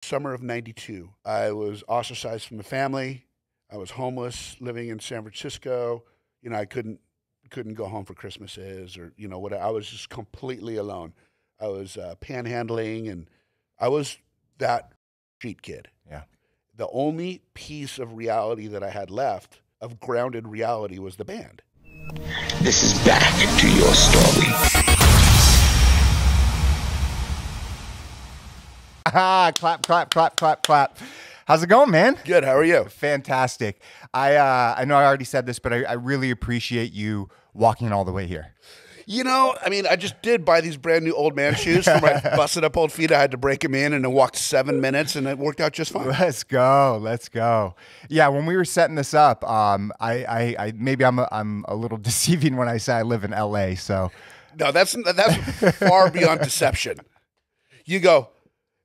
Summer of '92. I was ostracized from the family. I was homeless, living in San Francisco. I couldn't go home for Christmases or what. I was just completely alone. I was panhandling, and I was that street kid. Yeah. The only piece of reality that I had left, of grounded reality, was the band. This is back to your story. Ah, clap, clap, clap, clap, clap. How's it going, man? Good. How are you? Fantastic. I know I already said this, but I really appreciate you walking all the way here. I just did buy these brand new old man shoes for my busted up old feet. I had to break them in, and I walked 7 minutes, and it worked out just fine. Let's go. Let's go. Yeah, when we were setting this up, I maybe I'm a little deceiving when I say I live in LA. So no, that's far beyond deception. You go,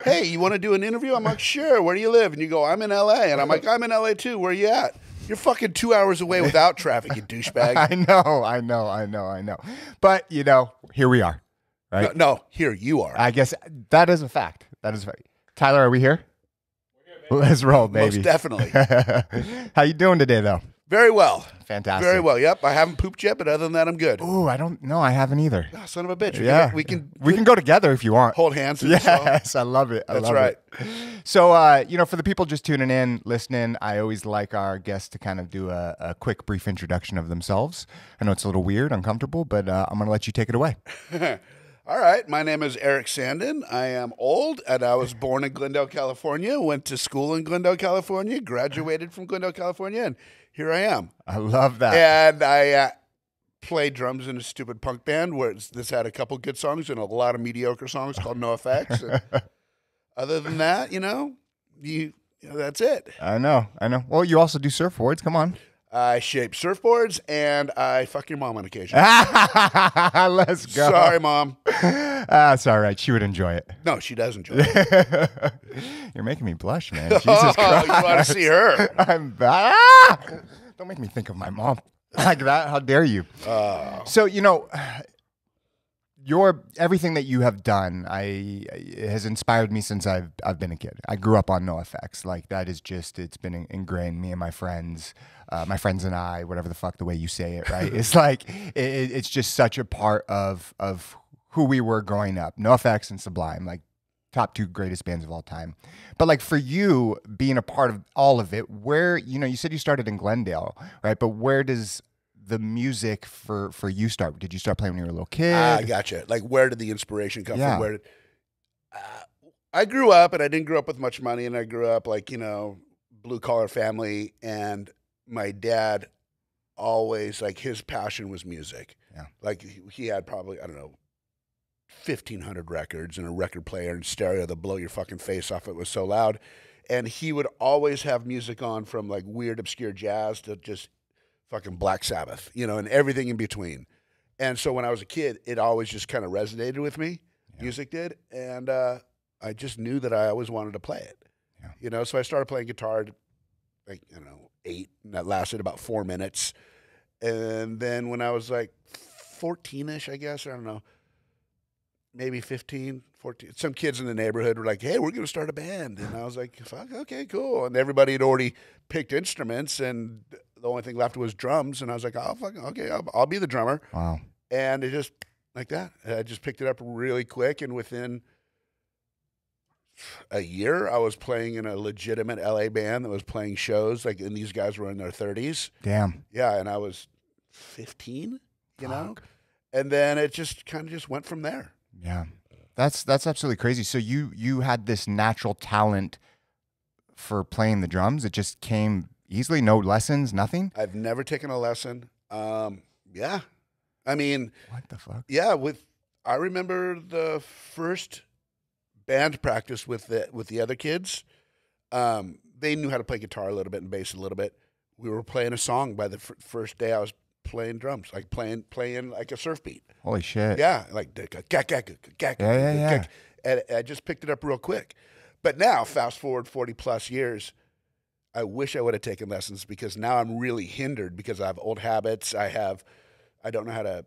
hey, you want to do an interview? I'm like, sure. Where do you live? And you go, I'm in LA. And I'm like, I'm in LA too. Where are you at? You're fucking 2 hours away without traffic, you douchebag. I know. But, here we are, right? No, here you are. I guess that is a fact. Tyler, are we here? Let's roll, baby. Most definitely. How you doing today, though? Very well. Fantastic. Very well. Yep. I haven't pooped yet, but other than that, I'm good. Ooh, I don't know. I haven't either. Oh, son of a bitch. We can go together if you want. Hold hands. Yes, I love it. That's right. So, for the people just tuning in, listening, I always like our guests to kind of do a quick, brief introduction of themselves. I know it's a little weird, uncomfortable, but I'm going to let you take it away. All right. My name is Erik Sandin. I am old, and I was born in Glendale, California, went to school in Glendale, California, graduated from Glendale, California, and here I am. I love that. And I played drums in a stupid punk band where this had a couple good songs and a lot of mediocre songs called NOFX'S. And other than that, that's it. I know. Well, you also do surfboards. Come on. I shape surfboards, and I fuck your mom on occasion. Let's go. Sorry, Mom. That's all right. She would enjoy it. No, she does enjoy it. You're making me blush, man. Jesus Christ. You want to see her. Don't make me think of my mom like that. How dare you? So, everything that you have done, it has inspired me since I've been a kid. I grew up on NOFX. Like that is just, it's been ingrained. Me and my friends and I, whatever the fuck the way you say it, right? It's like it's just such a part of who we were growing up. NOFX and Sublime, like top two greatest bands of all time. But like for you being a part of all of it, where you said you started in Glendale, right? But where does the music for you start? Did you start playing when you were a little kid? I gotcha. Like, where did the inspiration come from? Where did I grew up, and I didn't grow up with much money, and I grew up like blue collar family, and my dad always like his passion was music. Yeah, like he had probably 1,500 records and a record player and stereo that blow your fucking face off. It was so loud, and he would always have music on from like weird obscure jazz to just fucking Black Sabbath, and everything in between. And so when I was a kid, it always just kind of resonated with me. Yeah. Music did. And I just knew that I always wanted to play it. Yeah. So I started playing guitar, like, 8, and that lasted about 4 minutes. And then when I was like 14-ish, I guess, I don't know, maybe 15, 14, some kids in the neighborhood were like, hey, we're going to start a band. And I was like, fuck, okay, cool. And everybody had already picked instruments, and the only thing left was drums. And I was like, oh, fuck, okay, I'll be the drummer. Wow. And it just, like that. I just picked it up really quick, and within a year, I was playing in a legitimate LA band that was playing shows, like, and these guys were in their 30s. Damn. Yeah, and I was 15, know? And then it just kind of just went from there. Yeah. That's absolutely crazy. So you had this natural talent for playing the drums. It just came easily, no lessons, nothing? I've never taken a lesson. Yeah. I mean, what the fuck? Yeah, I remember the first band practice with the other kids. They knew how to play guitar a little bit and bass a little bit. We were playing a song by the first day I was playing drums, like playing like a surf beat. Holy shit. Yeah, like yeah. And I just picked it up real quick. But now, fast forward 40 plus years, I wish I would have taken lessons, because now I'm really hindered because I have old habits. I don't know how to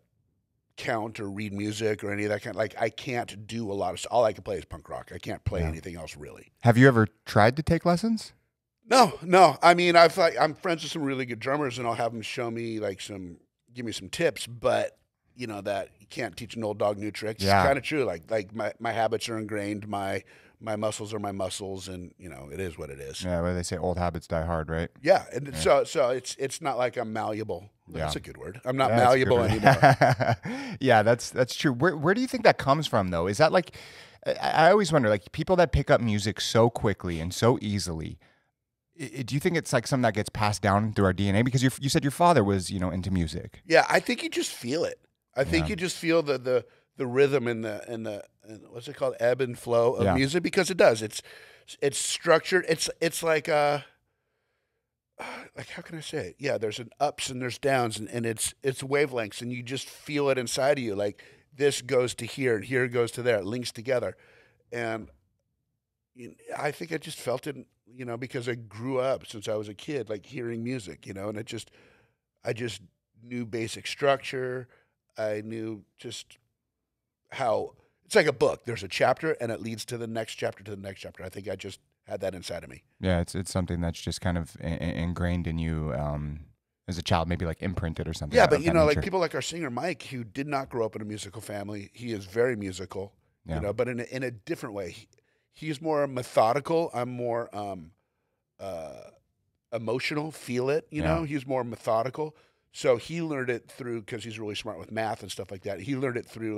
count or read music or any of that kind. Like I can't do a lot of. All I can play is punk rock. I can't play anything else really. Have you ever tried to take lessons? No. I mean, I'm friends with some really good drummers, and I'll have them show me give me some tips. But you know that you can't teach an old dog new tricks. Yeah. It's kind of true. Like my habits are ingrained. My muscles are my muscles, and you know it is what it is. Yeah, where they say old habits die hard, right? Yeah, and so it's not like I'm malleable. That's a good word. I'm not That's malleable anymore. Yeah, that's true. Where do you think that comes from, though? Is that like I always wonder, like people that pick up music so quickly and so easily. Do you think it's like something that gets passed down through our DNA? Because you said your father was, into music. Yeah, I think you just feel it. I think you just feel the rhythm and the what's it called, ebb and flow of music, because it does. It's structured. It's like how can I say it? Yeah, there's an ups and there's downs, and it's wavelengths, and you just feel it inside of you. Like this goes to here and here goes to there. It links together, and I think I just felt it. Because I grew up since I was a kid, like hearing music, and I just knew basic structure. I knew just how it's like a book. There's a chapter and it leads to the next chapter to the next chapter. I think I just had that inside of me. Yeah, it's something that's just kind of ingrained in you as a child, maybe like imprinted or something. Yeah, but like people like our singer Mike, who did not grow up in a musical family. He is very musical, but in a different way. He's more methodical. I'm more emotional, feel it, He's more methodical. So he learned it through, because he's really smart with math and stuff like that. He learned it through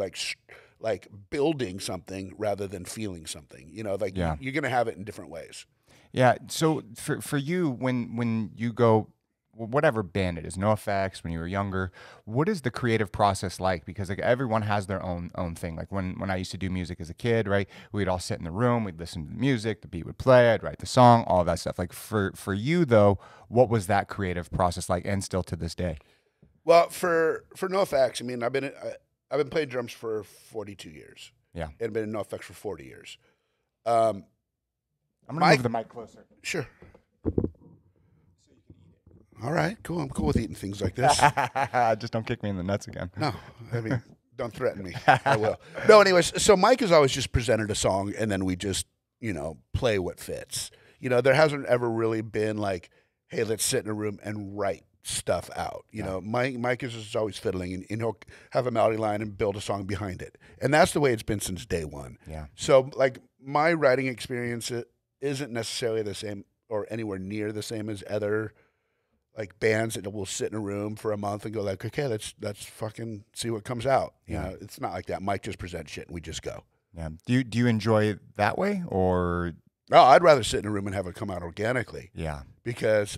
like building something rather than feeling something. You're going to have it in different ways. Yeah. So for you, when you go, whatever band it is, NOFX'S, when you were younger, what is the creative process like? Because like everyone has their own thing. Like when I used to do music as a kid, right? We'd all sit in the room, we'd listen to the music, the beat would play, I'd write the song, all that stuff. Like for you though, what was that creative process like, and still to this day? Well, for NOFX'S, I mean, I've been playing drums for 42 years. Yeah. And been in NOFX'S for 40 years. I'm gonna move the mic closer. Sure. All right, cool. I'm cool with eating things like this. Just don't kick me in the nuts again. No, I mean, don't threaten me. I will. No, anyways, so Mike has always just presented a song, and then we just, play what fits. There hasn't ever really been like, hey, let's sit in a room and write stuff out. Mike is just always fiddling, and he'll have a melody line and build a song behind it. And that's the way it's been since day one. Yeah. So, like, my writing experience isn't necessarily the same or anywhere near the same as other like bands that will sit in a room for a month and go like, okay, let's fucking see what comes out. It's not like that. Mike just presents shit and we just go. Yeah. Do you enjoy it that way, or? No, I'd rather sit in a room and have it come out organically. Yeah. Because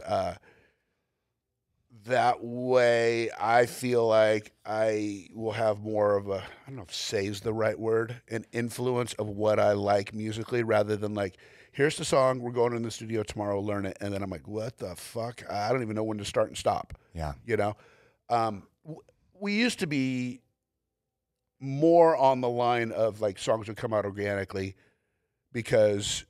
that way I feel like I will have more of a, I don't know if say is the right word, an influence of what I like musically, rather than like, here's the song, we're going in the studio tomorrow, learn it, and then I'm like, what the fuck? I don't even know when to start and stop. Yeah. We used to be more on the line of like songs would come out organically because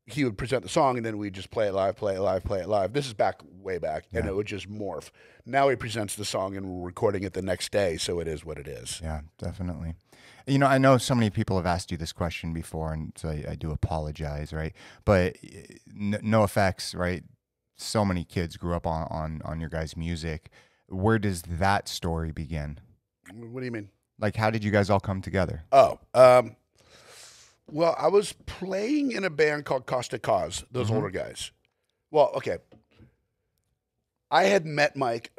he would present the song and then we'd just play it live, play it live, play it live. This is way back, and it would just morph. Now he presents the song and we're recording it the next day, so it is what it is. Yeah, definitely. I know so many people have asked you this question before, and so I do apologize, right? But NOFX'S, right? So many kids grew up on your guys' music. Where does that story begin? What do you mean? Like, how did you guys all come together? Oh, well, I was playing in a band called Caustic Cause, those older guys. Well, okay. I had met Mike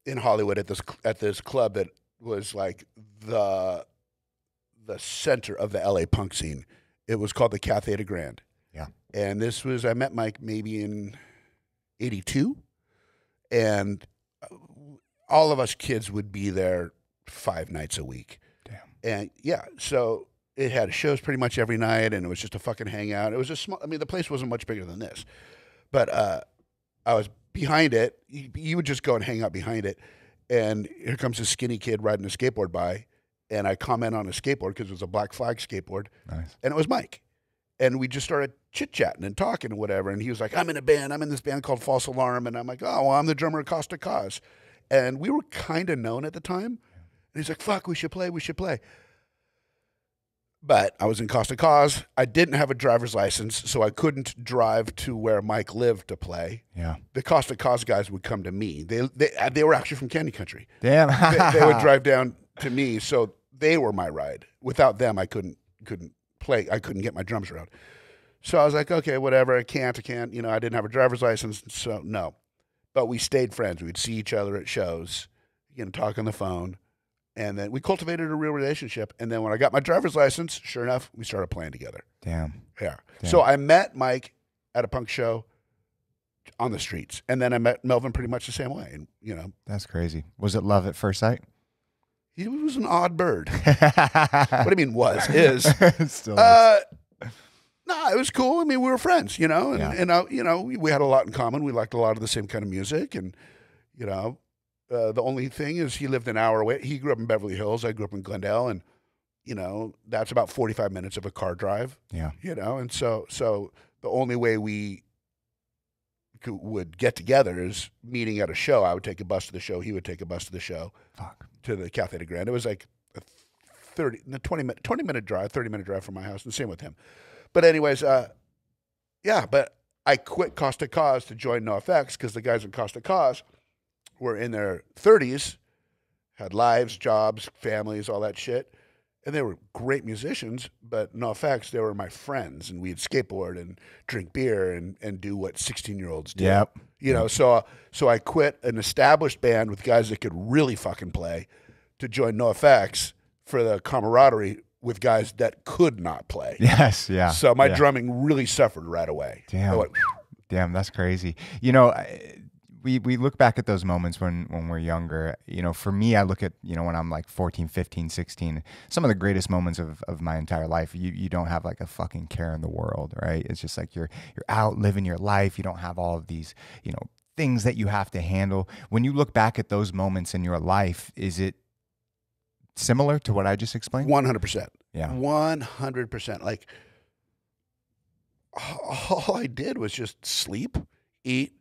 in Hollywood at this club that was like the center of the LA punk scene. It was called the Cafe de Grand. Yeah. And I met Mike maybe in 82. And all of us kids would be there 5 nights a week. Damn. And yeah, so it had shows pretty much every night, and it was just a fucking hangout. It was just small. I mean, the place wasn't much bigger than this, but I was behind it. You would just go and hang out behind it, and here comes this skinny kid riding a skateboard by, and I comment on his skateboard because it was a Black Flag skateboard, nice. And it was Mike, and we just started chit-chatting and talking and whatever, and he was like, I'm in a band. I'm in this band called False Alarm, and I'm like, oh, well, I'm the drummer of Caustic Cause. And we were kind of known at the time. And he's like, fuck, we should play. But I was in Caustic Cause. I didn't have a driver's license, so I couldn't drive to where Mike lived to play. Yeah. The Caustic Cause guys would come to me. They were actually from Candy Country. Damn. They would drive down to me, so they were my ride. Without them, I couldn't play. I couldn't get my drums around. So I was like, okay, whatever. I can't. You know, I didn't have a driver's license, so no. But we stayed friends. We'd see each other at shows, you know, talk on the phone. And then we cultivated a real relationship. And then when I got my driver's license, sure enough, we started playing together. Damn. Yeah. Damn. So I met Mike at a punk show on the streets. And then I met Melvin pretty much the same way. And, you know. That's crazy. Was it love at first sight? He was an odd bird. What do you mean was? Is. Still No, it was cool. I mean, we were friends, you know. And, Yeah. you know, we had a lot in common. We liked a lot of the same kind of music. And, you know. The only thing is he lived an hour away. He grew up in Beverly Hills. I grew up in Glendale. And, you know, that's about 45 minutes of a car drive. Yeah. You know, and so the only way we would get together is meeting at a show. I would take a bus to the show. He would take a bus to the show. Fuck. To the Cafe de Grand. It was like a 20-minute drive, 30-minute drive from my house. And same with him. But anyways, yeah, but I quit Caustic Cause to join NOFX because the guys in Caustic Cause were in their 30s, had lives, jobs, families, all that shit. And they were great musicians, but NOFX, they were my friends. And we'd skateboard and drink beer and do what 16-year-olds do. Yep. You know, so I quit an established band with guys that could really fucking play to join NOFX for the camaraderie with guys that could not play. Yes, yeah. So my drumming really suffered right away. Damn. I went, Damn, that's crazy. You know, we look back at those moments when we're younger. You know, for me, I look at, you know, when I'm like 14, 15, 16, some of the greatest moments of my entire life. You don't have like a fucking care in the world, right? It's just like you're out living your life. You don't have all of these, you know, things that you have to handle. When you look back at those moments in your life, is it similar to what I just explained? 100%. Yeah. 100%. Like, all I did was just sleep, eat,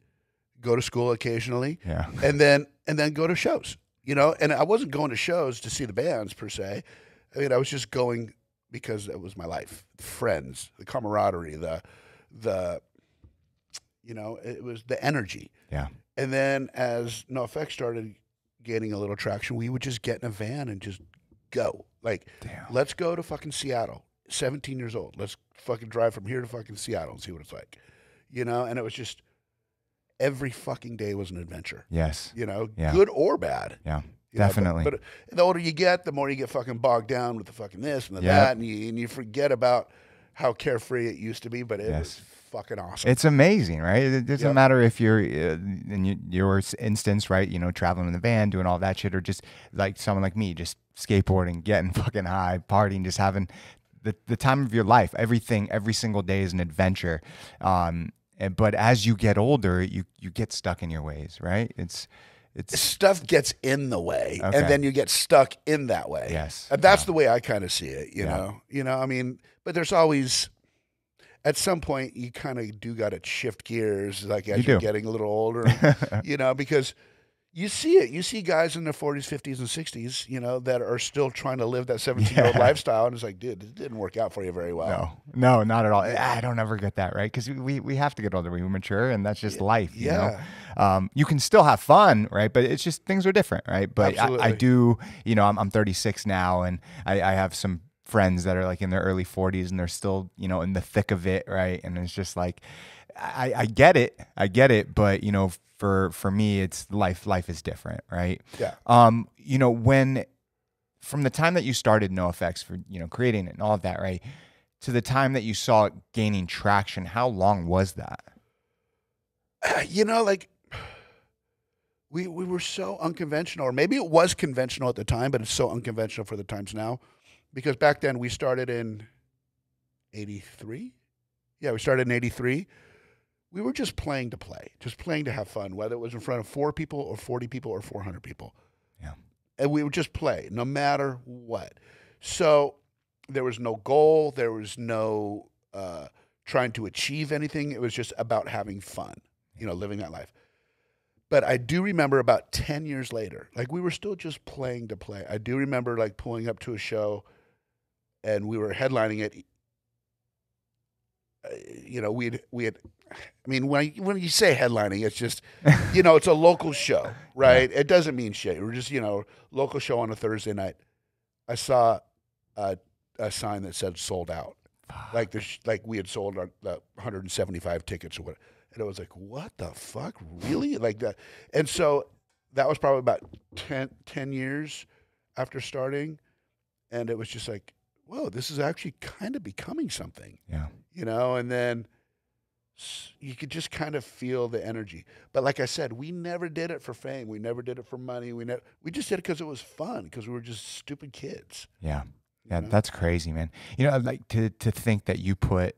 go to school occasionally, Yeah. and then go to shows, you know. And I wasn't going to shows to see the bands per se. I mean, I was just going because it was my life, friends, the camaraderie, the you know, it was the energy. Yeah. And then as NOFX started gaining a little traction, we would just get in a van and just go. Like, Damn. let's go to fucking Seattle. 17 years old. Let's fucking drive from here to fucking Seattle and see what it's like, you know. And it was just. Every fucking day was an adventure. Yes. You know, Yeah. good or bad. Yeah. You know, Definitely. but the older you get, the more you get fucking bogged down with the fucking this and the Yep. that, and you forget about how carefree it used to be, but it was fucking awesome. It's amazing, right? It doesn't Yep. matter if you're, in your instance, right, you know, traveling in the van, doing all that shit, or just like someone like me, just skateboarding, getting fucking high, partying, just having the time of your life. Everything, every single day is an adventure. But as you get older, you get stuck in your ways, right? It's Stuff gets in the way, Okay. and then you get stuck in that way. Yes. And that's the way I kind of see it, you Yeah. know? You know, I mean, but there's always, at some point, you kind of do got to shift gears, like as You you're do. getting a little older, you know, because you see it. You see guys in their 40s, 50s, and 60s, you know, that are still trying to live that 17-year-old Yeah. lifestyle. And it's like, dude, it didn't work out for you very well. No, not at all. I don't ever get that, right? Because we have to get older, we mature, and that's just life. You know? You can still have fun, right? But it's just things are different, right? But I do, you know, I'm 36 now, and I have some friends that are like in their early 40s, and they're still, you know, in the thick of it, right? And it's just like, I get it, but you know, for me, it's life is different, right? Yeah. You know, when from the time that you started NOFX for, you know, creating it and all of that, right, to the time that you saw it gaining traction, how long was that? You know, like we were so unconventional, or maybe it was conventional at the time, but it's so unconventional for the times now, because back then we started in 83. Yeah, we started in 83. We were just playing to play, just playing to have fun, whether it was in front of 4 people or 40 people or 400 people. Yeah. And we would just play no matter what. So there was no goal. There was no trying to achieve anything. It was just about having fun, you know, living that life. But I do remember about 10 years later, like we were still just playing to play. I do remember like pulling up to a show and we were headlining it. You know, we had, I mean, when you say headlining, it's just, you know, it's a local show, right? It doesn't mean shit. We're just, you know, local show on a Thursday night. I saw a sign that said sold out. Like we had sold the 175 tickets or whatever. And it was like, what the fuck? Really? Like that. And so that was probably about 10 years after starting. And it was just like, whoa, this is actually kind of becoming something. Yeah. You know, and then you could just kind of feel the energy. But like I said, we never did it for fame. We never did it for money. We just did it because it was fun, because we were just stupid kids. Yeah. Yeah, that's crazy, man. You know, like to think that you put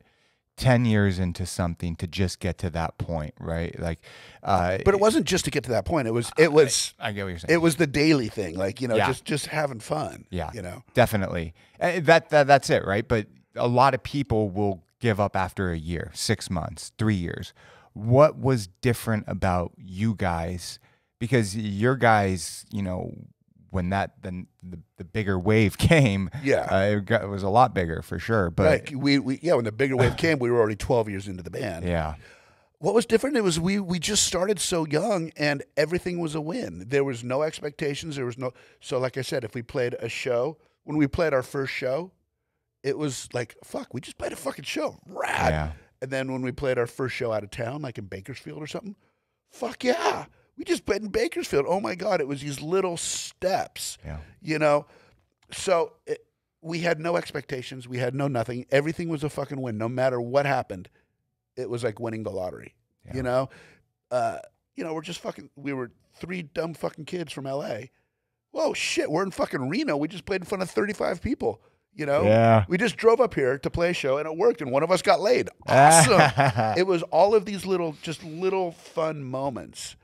10 years into something to just get to that point, right? Like, but it wasn't just to get to that point. It was. I get what you're saying. It was the daily thing, like, you know, just having fun. Yeah, you know, definitely. That's it, right? But a lot of people will give up after a year, 6 months, 3 years. What was different about you guys? Because your guys, you know, when the bigger wave came, it was a lot bigger for sure. But right. When the bigger wave came, we were already 12 years into the band. Yeah. What was different? It was we just started so young, and everything was a win. There was no expectations. So like I said, if we played a show, when we played our first show, it was like, fuck, we just played a fucking show, rad. Yeah. And then when we played our first show out of town, like in Bakersfield or something, fuck yeah. We just played in Bakersfield. Oh my God, it was these little steps, you know? So we had no expectations. We had no nothing. Everything was a fucking win. No matter what happened, it was like winning the lottery, you know? We were 3 dumb fucking kids from LA. Whoa, shit, we're in fucking Reno. We just played in front of 35 people, you know? Yeah. We just drove up here to play a show and it worked, and one of us got laid. Awesome. It was all of these little fun moments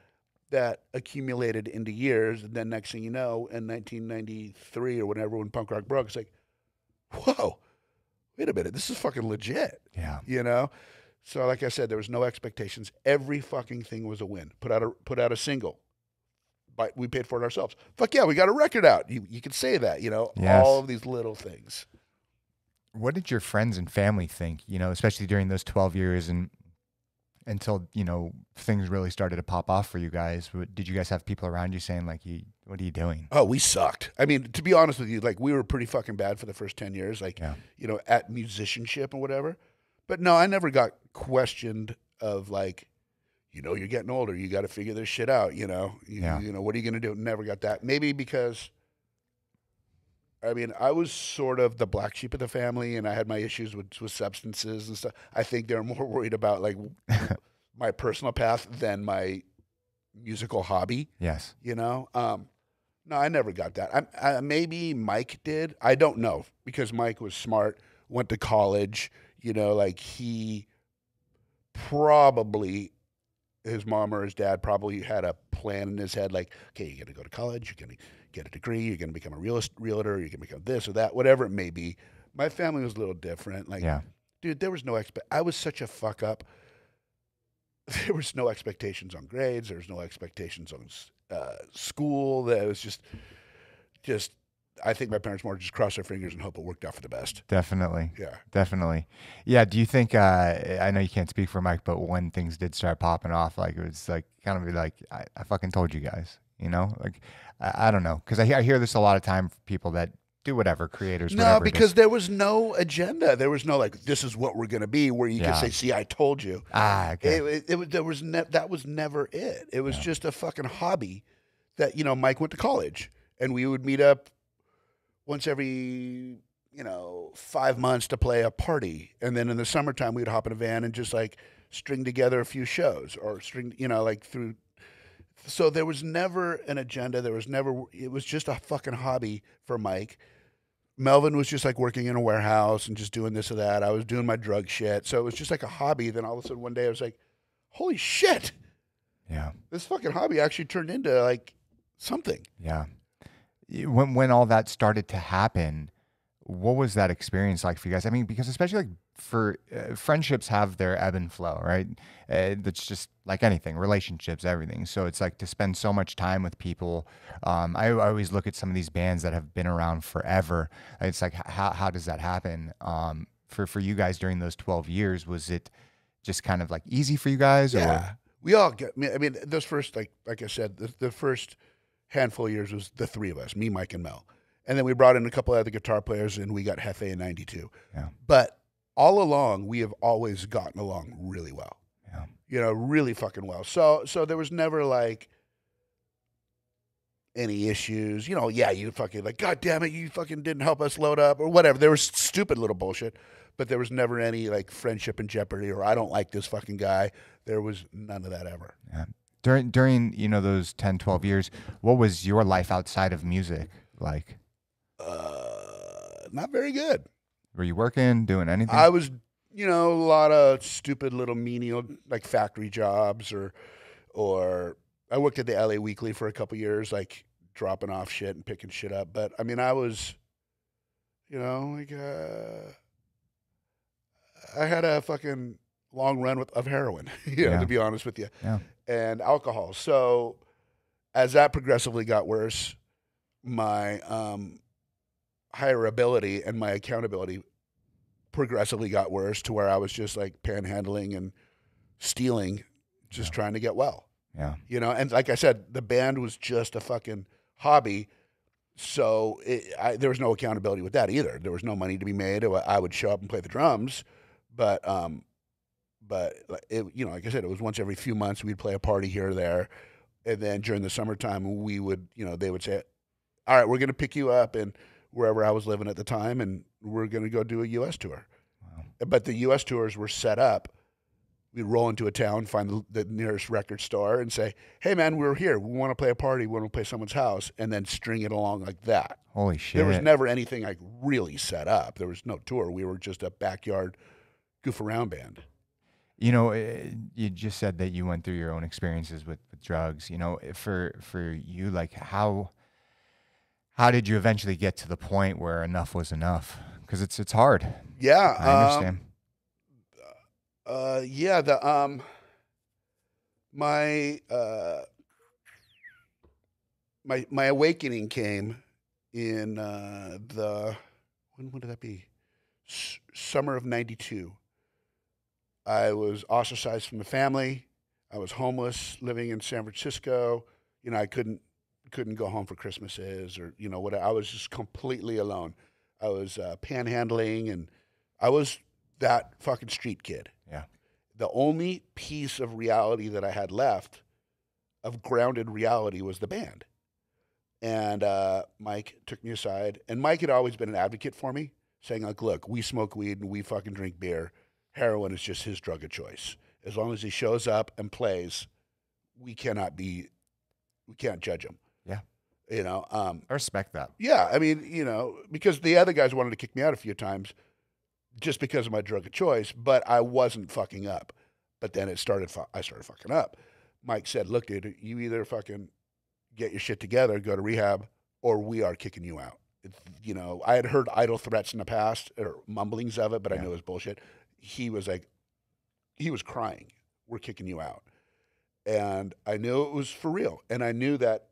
that accumulated into years, and then next thing you know, in 1993 or whenever, when punk rock broke, it's like, whoa, wait a minute, this is fucking legit. Yeah. You know? So like I said, there was no expectations. Every fucking thing was a win. Put out a single. But we paid for it ourselves. Fuck yeah, we got a record out. You could say that, you know? Yes. All of these little things. What did your friends and family think, you know, especially during those 12 years and until, you know, things really started to pop off for you guys? Did you guys have people around you saying, like, what are you doing? Oh, we sucked. I mean, to be honest with you, like, we were pretty fucking bad for the first 10 years, like, you know, at musicianship and whatever. But no, I never got questioned of, like, you know, you're getting older. You got to figure this shit out, you know. You know, what are you going to do? Never got that. Maybe because, I mean, I was sort of the black sheep of the family, and I had my issues with substances and stuff. I think they're more worried about, like, my personal path than my musical hobby. Yes. You know? No, I never got that. Maybe Mike did. I don't know, because Mike was smart, went to college, you know, like, he probably, his mom or his dad probably had a plan in his head, like, okay, you're going to go to college, you're going to get a degree, you're going to become a realtor, you're going to become this or that, whatever it may be. My family was a little different. Like, dude, there was no I was such a fuck up. There was no expectations on grades. There was no expectations on school. That was just, I think my parents more just crossed their fingers and hope it worked out for the best. Definitely. Yeah. Definitely. Yeah. Do you think, I know you can't speak for Mike, but when things did start popping off, like, it was like, kind of be like, I fucking told you guys, you know, like, I don't know. Cause I hear this a lot of time from people that do whatever, creators. No, whatever, because there was no agenda. There was no, like, this is what we're going to be, where you could say, see, I told you. Okay. That was never it. It was just a fucking hobby that, you know, Mike went to college, and we would meet up once every, you know, 5 months to play a party. And then in the summertime, we'd hop in a van and just, like, string together a few shows, or string, you know, like, through. So there was never an agenda. It was just a fucking hobby for Mike. Melvin was just, like, working in a warehouse and just doing this or that. I was doing my drug shit. So it was just like a hobby. Then all of a sudden one day I was like, holy shit. Yeah. This fucking hobby actually turned into, like, something. Yeah. When all that started to happen, What was that experience like for you guys? I mean, because especially like for friendships have their ebb and flow, right? That's just like anything, relationships, everything. So it's like to spend so much time with people. I always look at some of these bands that have been around forever. It's like, how does that happen? For you guys during those 12 years, was it just kind of like easy for you guys? Yeah. Or? We all get, I mean, those first, like I said, the first handful of years was the three of us, me, Mike, and Mel. And then we brought in a couple other guitar players, and we got Hefe in 92. Yeah. But all along, we have always gotten along really well. Yeah. You know, really fucking well. So there was never like any issues. You know, yeah, you fucking like, God damn it, you fucking didn't help us load up or whatever. There was stupid little bullshit, but there was never any like friendship in jeopardy or I don't like this fucking guy. There was none of that ever. Yeah. During you know, those 10, 12 years, what was your life outside of music like? Not very good. Were you working, doing anything? I was, you know, a lot of stupid little menial like factory jobs or I worked at the LA Weekly for a couple years, like dropping off shit and picking shit up. But I mean, I was, you know, like I had a fucking long run of heroin, you know, to be honest with you, and alcohol. So as that progressively got worse, my hireability and my accountability progressively got worse to where I was just like panhandling and stealing, just trying to get well. Yeah. You know, and like I said, the band was just a fucking hobby. So there was no accountability with that either. There was no money to be made. I would show up and play the drums, but it, you know, like I said, it was once every few months we'd play a party here or there. And then during the summertime, we would, you know, they would say, all right, we're going to pick you up and wherever I was living at the time, and we're going to go do a U.S. tour. Wow. But the U.S. tours were set up. We'd roll into a town, find the nearest record store, and say, hey, man, we're here. We want to play a party. We want to play someone's house, and then string it along like that. Holy shit. There was never anything like really set up. There was no tour. We were just a backyard goof-around band. You know, you just said that you went through your own experiences with drugs. You know, for you, like, how did you eventually get to the point where enough was enough? Because it's hard. Yeah, I understand. My awakening came in when would that be? Summer of '92. I was ostracized from the family. I was homeless, living in San Francisco. You know, I couldn't go home for Christmases or, you know, what. I was just completely alone. I was panhandling, and I was that fucking street kid. Yeah. The only piece of reality that I had left, of grounded reality, was the band. And Mike took me aside, and Mike had always been an advocate for me, saying like, look, we smoke weed and we fucking drink beer. Heroin is just his drug of choice. As long as he shows up and plays, we can't judge him. Yeah. You know, I respect that. Yeah, I mean, you know, because the other guys wanted to kick me out a few times just because of my drug of choice, but I wasn't fucking up. But then I started fucking up. Mike said, look, dude, you either fucking get your shit together, go to rehab, or we are kicking you out. You know, I had heard idle threats in the past, or mumblings of it, but I knew it was bullshit. He was crying, we're kicking you out. And I knew it was for real. And I knew that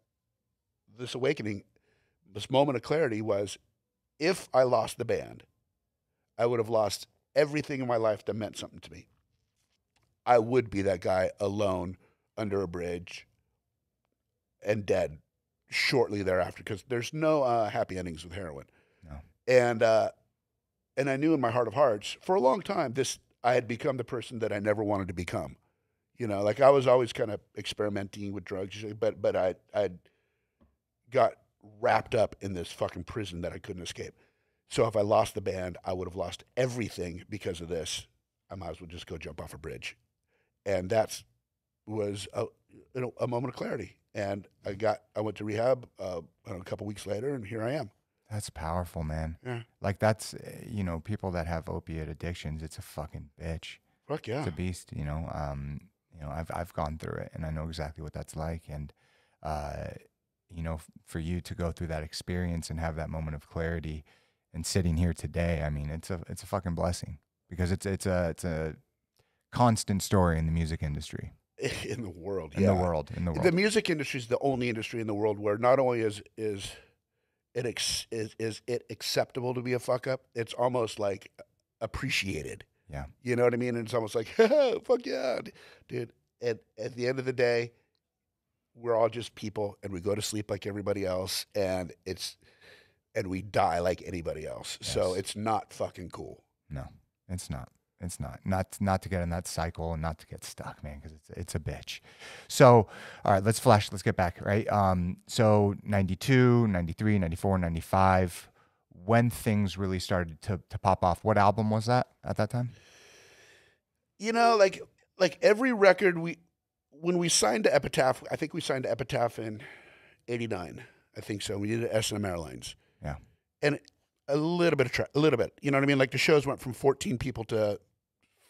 this awakening, this moment of clarity was, if I lost the band, I would have lost everything in my life that meant something to me. I would be that guy alone under a bridge and dead shortly thereafter, because there's no happy endings with heroin. No. And I knew in my heart of hearts, for a long time, I had become the person that I never wanted to become. You know, like I was always kind of experimenting with drugs, but I got wrapped up in this fucking prison that I couldn't escape. So if I lost the band, I would have lost everything because of this. I might as well just go jump off a bridge. And that was a moment of clarity. And I went to rehab a couple weeks later, and here I am. That's powerful, man. Yeah. Like that's, you know, people that have opiate addictions, it's a fucking bitch. Fuck yeah. It's a beast, you know. I've gone through it, and I know exactly what that's like. And, you know, for you to go through that experience and have that moment of clarity and sitting here today, I mean, it's a fucking blessing, because it's a constant story in the music industry. In the world, in the world. The music industry is the only industry in the world where not only is it acceptable to be a fuck up, it's almost like appreciated. Yeah. You know what I mean? And it's almost like, fuck yeah, dude. And at the end of the day, we're all just people, and we go to sleep like everybody else, and we die like anybody else. Yes. So it's not fucking cool. No, it's not. It's not to get in that cycle and not to get stuck, man, because it's a bitch. So, all right, let's get back, right? So 92, 93, 94, 95, when things really started to pop off, what album was that at that time? You know, like every record when we signed to Epitaph, I think we signed to Epitaph in 89. I think so. We did S&M Airlines. Yeah. And a little bit, you know what I mean? Like the shows went from 14 people to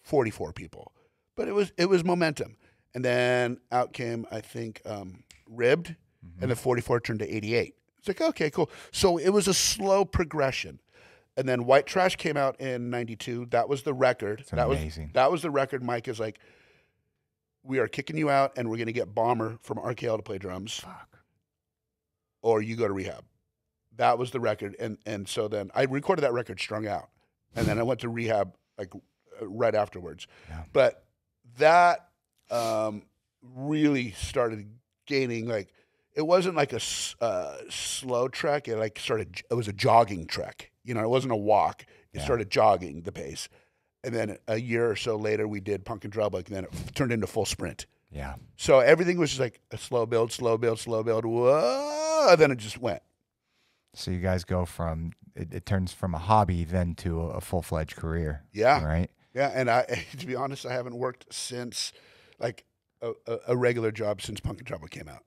44 people, but it was momentum. And then out came, I think, Ribbed, and the 44 turned to 88. It's like, okay, cool. So it was a slow progression. And then White Trash came out in 92. That was the record. That's amazing. That was the record. Mike is like, we are kicking you out, and we're going to get Bomber from RKL to play drums. Fuck. Or you go to rehab. That was the record. And so then I recorded that record strung out. And then I went to rehab like right afterwards. Yeah. But that really started gaining, like, it wasn't like a slow trek. It was a jogging trek. You know, it wasn't a walk. It started jogging the pace. And then a year or so later, we did Punk and Drublic, and then it turned into full sprint. Yeah. So everything was just like a slow build, whoa, and then it just went. So you guys go from, it turns from a hobby then to a full-fledged career. Yeah. Right? Yeah, and to be honest, I haven't worked since, like, a regular job since Punk and Drublic came out.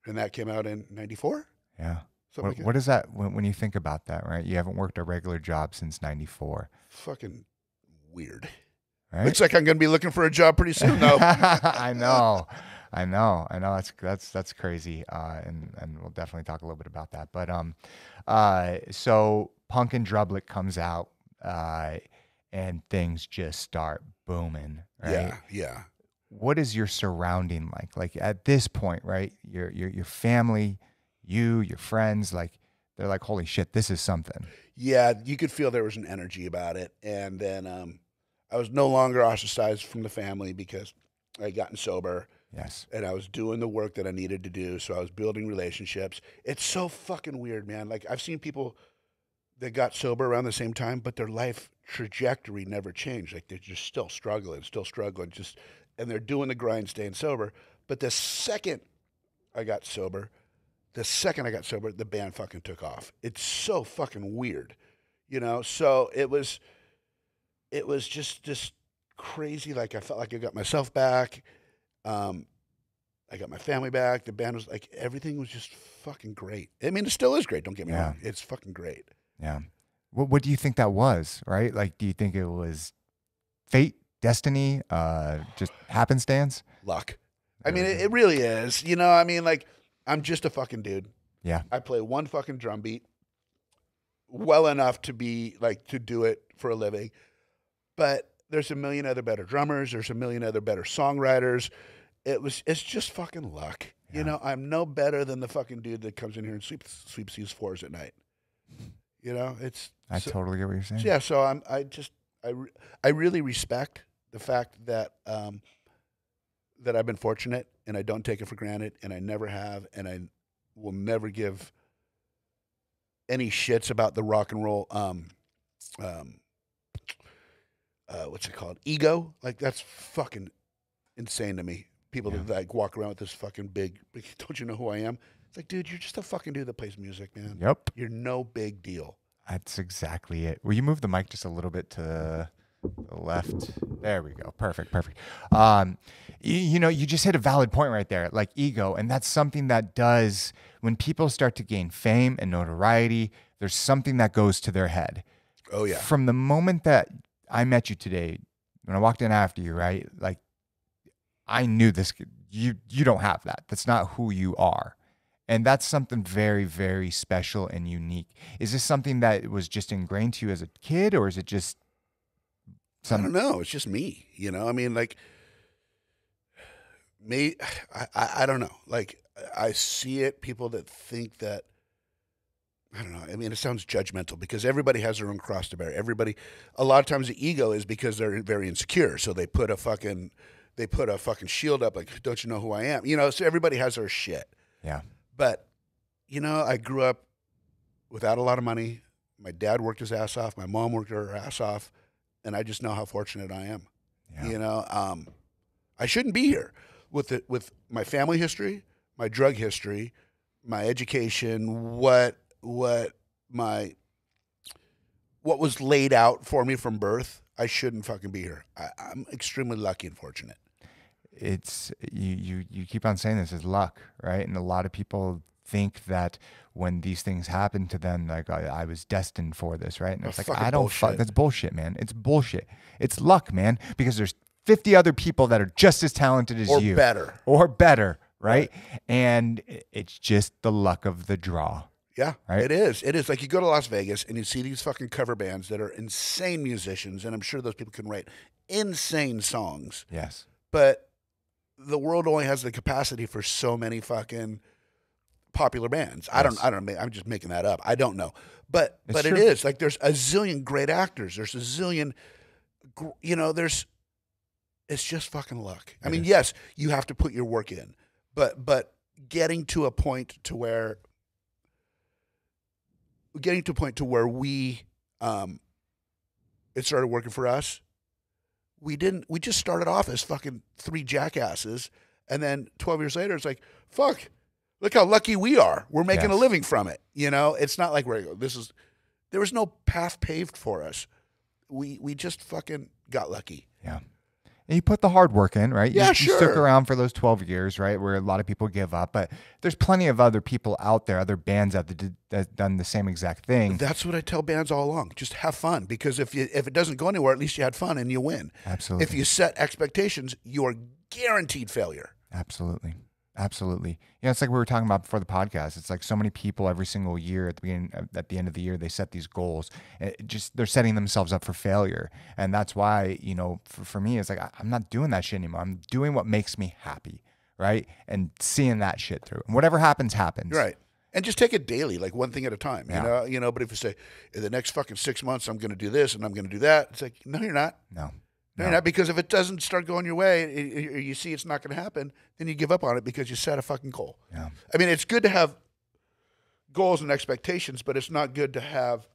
And that came out in 94? Yeah. What is that, when you think about that, right? You haven't worked a regular job since 94. Fucking weird. Right? Looks like I'm going to be looking for a job pretty soon, though. I know. That's crazy. And we'll definitely talk a little bit about that. But so Punk and Drublic comes out, and things just start booming, right? Yeah. What is your surrounding like? Like at this point, right? Your family, your friends, like they're like, holy shit, this is something. Yeah, you could feel there was an energy about it. And then I was no longer ostracized from the family because I had gotten sober. Yes. And I was doing the work that I needed to do. So I was building relationships. It's so fucking weird, man. Like I've seen people that got sober around the same time, but their life trajectory never changed. Like they're just still struggling, and they're doing the grind, staying sober. But the second I got sober, the band fucking took off. It's so fucking weird, you know? So it was just crazy. Like I felt like I got myself back. I got my family back. The band was like, everything was just fucking great. I mean, it still is great. Don't get me wrong. It's fucking great. Yeah. What do you think that was, right? Like, do you think it was fate, destiny, just happenstance? Luck. I mean, it really is. You know, I mean, like, I'm just a fucking dude. Yeah. I play one fucking drum beat well enough to be, like, to do it for a living. But there's a million other better drummers. There's a million other better songwriters. It's just fucking luck. Yeah. You know, I'm no better than the fucking dude that comes in here and sweeps these floors at night. You know, I totally get what you're saying. Yeah, so I really respect the fact that that I've been fortunate, and I don't take it for granted, and I never have, and I will never give any shits about the rock and roll what's it called? Ego. Like that's fucking insane to me. People that like walk around with this fucking big, don't you know who I am? It's like, dude, you're just a fucking dude that plays music, man. Yep. You're no big deal. That's exactly it. Will you move the mic just a little bit to the left? There we go. Perfect. You know, you just hit a valid point right there, like ego. And that's something that does, when people start to gain fame and notoriety, there's something that goes to their head. Oh, yeah. From the moment that I met you today, when I walked in after you, right? Like, I knew this, you don't have that. That's not who you are. And that's something very, very special and unique. Is this something that was just ingrained to you as a kid, or is it just I don't know. It's just me, you know? I mean, like, me, I don't know. Like, I see it, people that think that, I don't know. I mean, it sounds judgmental because everybody has their own cross to bear. Everybody, a lot of times the ego is because they're very insecure. So they put a fucking shield up like, don't you know who I am? You know, so everybody has their shit. Yeah. But, you know, I grew up without a lot of money. My dad worked his ass off. My mom worked her ass off. And I just know how fortunate I am. Yeah. You know, I shouldn't be here with my family history, my drug history, my education, what was laid out for me from birth. I shouldn't fucking be here. I'm extremely lucky and fortunate. It's you keep on saying this is luck, right? And a lot of people think that when these things happen to them, like I was destined for this, right? And it's like, I don't fuck. That's bullshit, man. It's bullshit. It's luck, man, because there's 50 other people that are just as talented as you. Or better, right? And it's just the luck of the draw. Yeah, right? It is. It is. Like you go to Las Vegas and you see these fucking cover bands that are insane musicians, and I'm sure those people can write insane songs. Yes. But the world only has the capacity for so many fucking popular bands. I don't know. I'm just making that up. I don't know. But it is. Like there's a zillion great actors. There's a zillion, you know, it's just fucking luck. I mean, yes, you have to put your work in, but getting to a point to where we it started working for us. We just started off as fucking three jackasses, and then 12 years later it's like, fuck, look how lucky we are. We're making a living from it. You know, it's not like there was no path paved for us. We just fucking got lucky. Yeah. And you put the hard work in, right? Yeah, you sure. stuck around for those 12 years, right? Where a lot of people give up, but there's plenty of other people out there, other bands out there that done the same exact thing. That's what I tell bands all along. Just have fun, because if it doesn't go anywhere, at least you had fun and you win. Absolutely. If you set expectations, you're guaranteed failure. Absolutely. Absolutely. Yeah, it's like we were talking about before the podcast. It's like so many people every single year at the end of the year, they set these goals. They're setting themselves up for failure. And that's why, you know, for me, it's like, I'm not doing that shit anymore. I'm doing what makes me happy, right? And seeing that shit through. And whatever happens, happens. Right. And just take it daily, like one thing at a time, you know, but if you say, in the next fucking 6 months, I'm going to do this and I'm going to do that, it's like, no, you're not. No. No, you're not, because if it doesn't start going your way, or you see it's not going to happen, then you give up on it because you set a fucking goal. Yeah. I mean, it's good to have goals and expectations, but it's not good to have,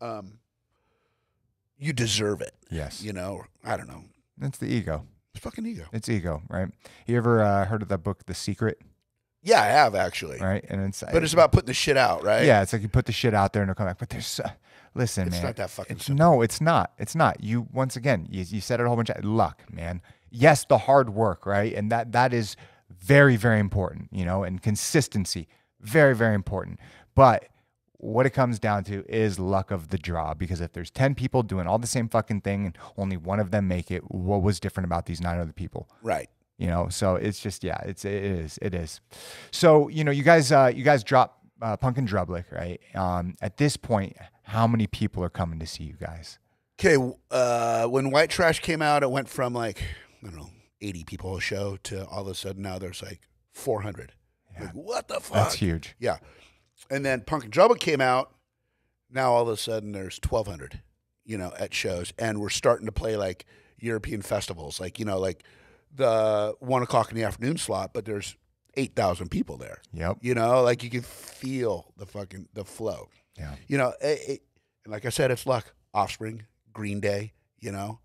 you deserve it. Yes. You know, I don't know. It's the ego. It's fucking ego. It's ego, right? You ever heard of that book, The Secret? Yeah, I have, actually. Right? And it's about putting the shit out, right? Yeah, it's like you put the shit out there and it'll come back. But there's... Listen, it's man. It's not that fucking simple. No, it's not. It's not. You, once again, you said it a whole bunch of luck, man. Yes, the hard work, right? And that is very, very important, you know, and consistency, very, very important. But what it comes down to is luck of the draw, because if there's 10 people doing all the same fucking thing and only one of them make it, what was different about these 9 other people? Right. You know, so it's just, yeah, it is. So, you know, you guys drop Punk and Drublick, right? At this point, how many people are coming to see you guys? Okay, when White Trash came out, it went from like, I don't know, 80 people a show to all of a sudden now there's like 400. Yeah. Like, what the fuck? That's huge. Yeah. And then Punk and Drublick came out. Now all of a sudden there's 1,200, you know, at shows. And we're starting to play like European festivals, like, you know, like the 1 o'clock in the afternoon slot, but there's 8,000 people there. Yep. You know, like you can feel the flow. Yeah. You know, and like I said, it's luck. Offspring, Green Day, you know.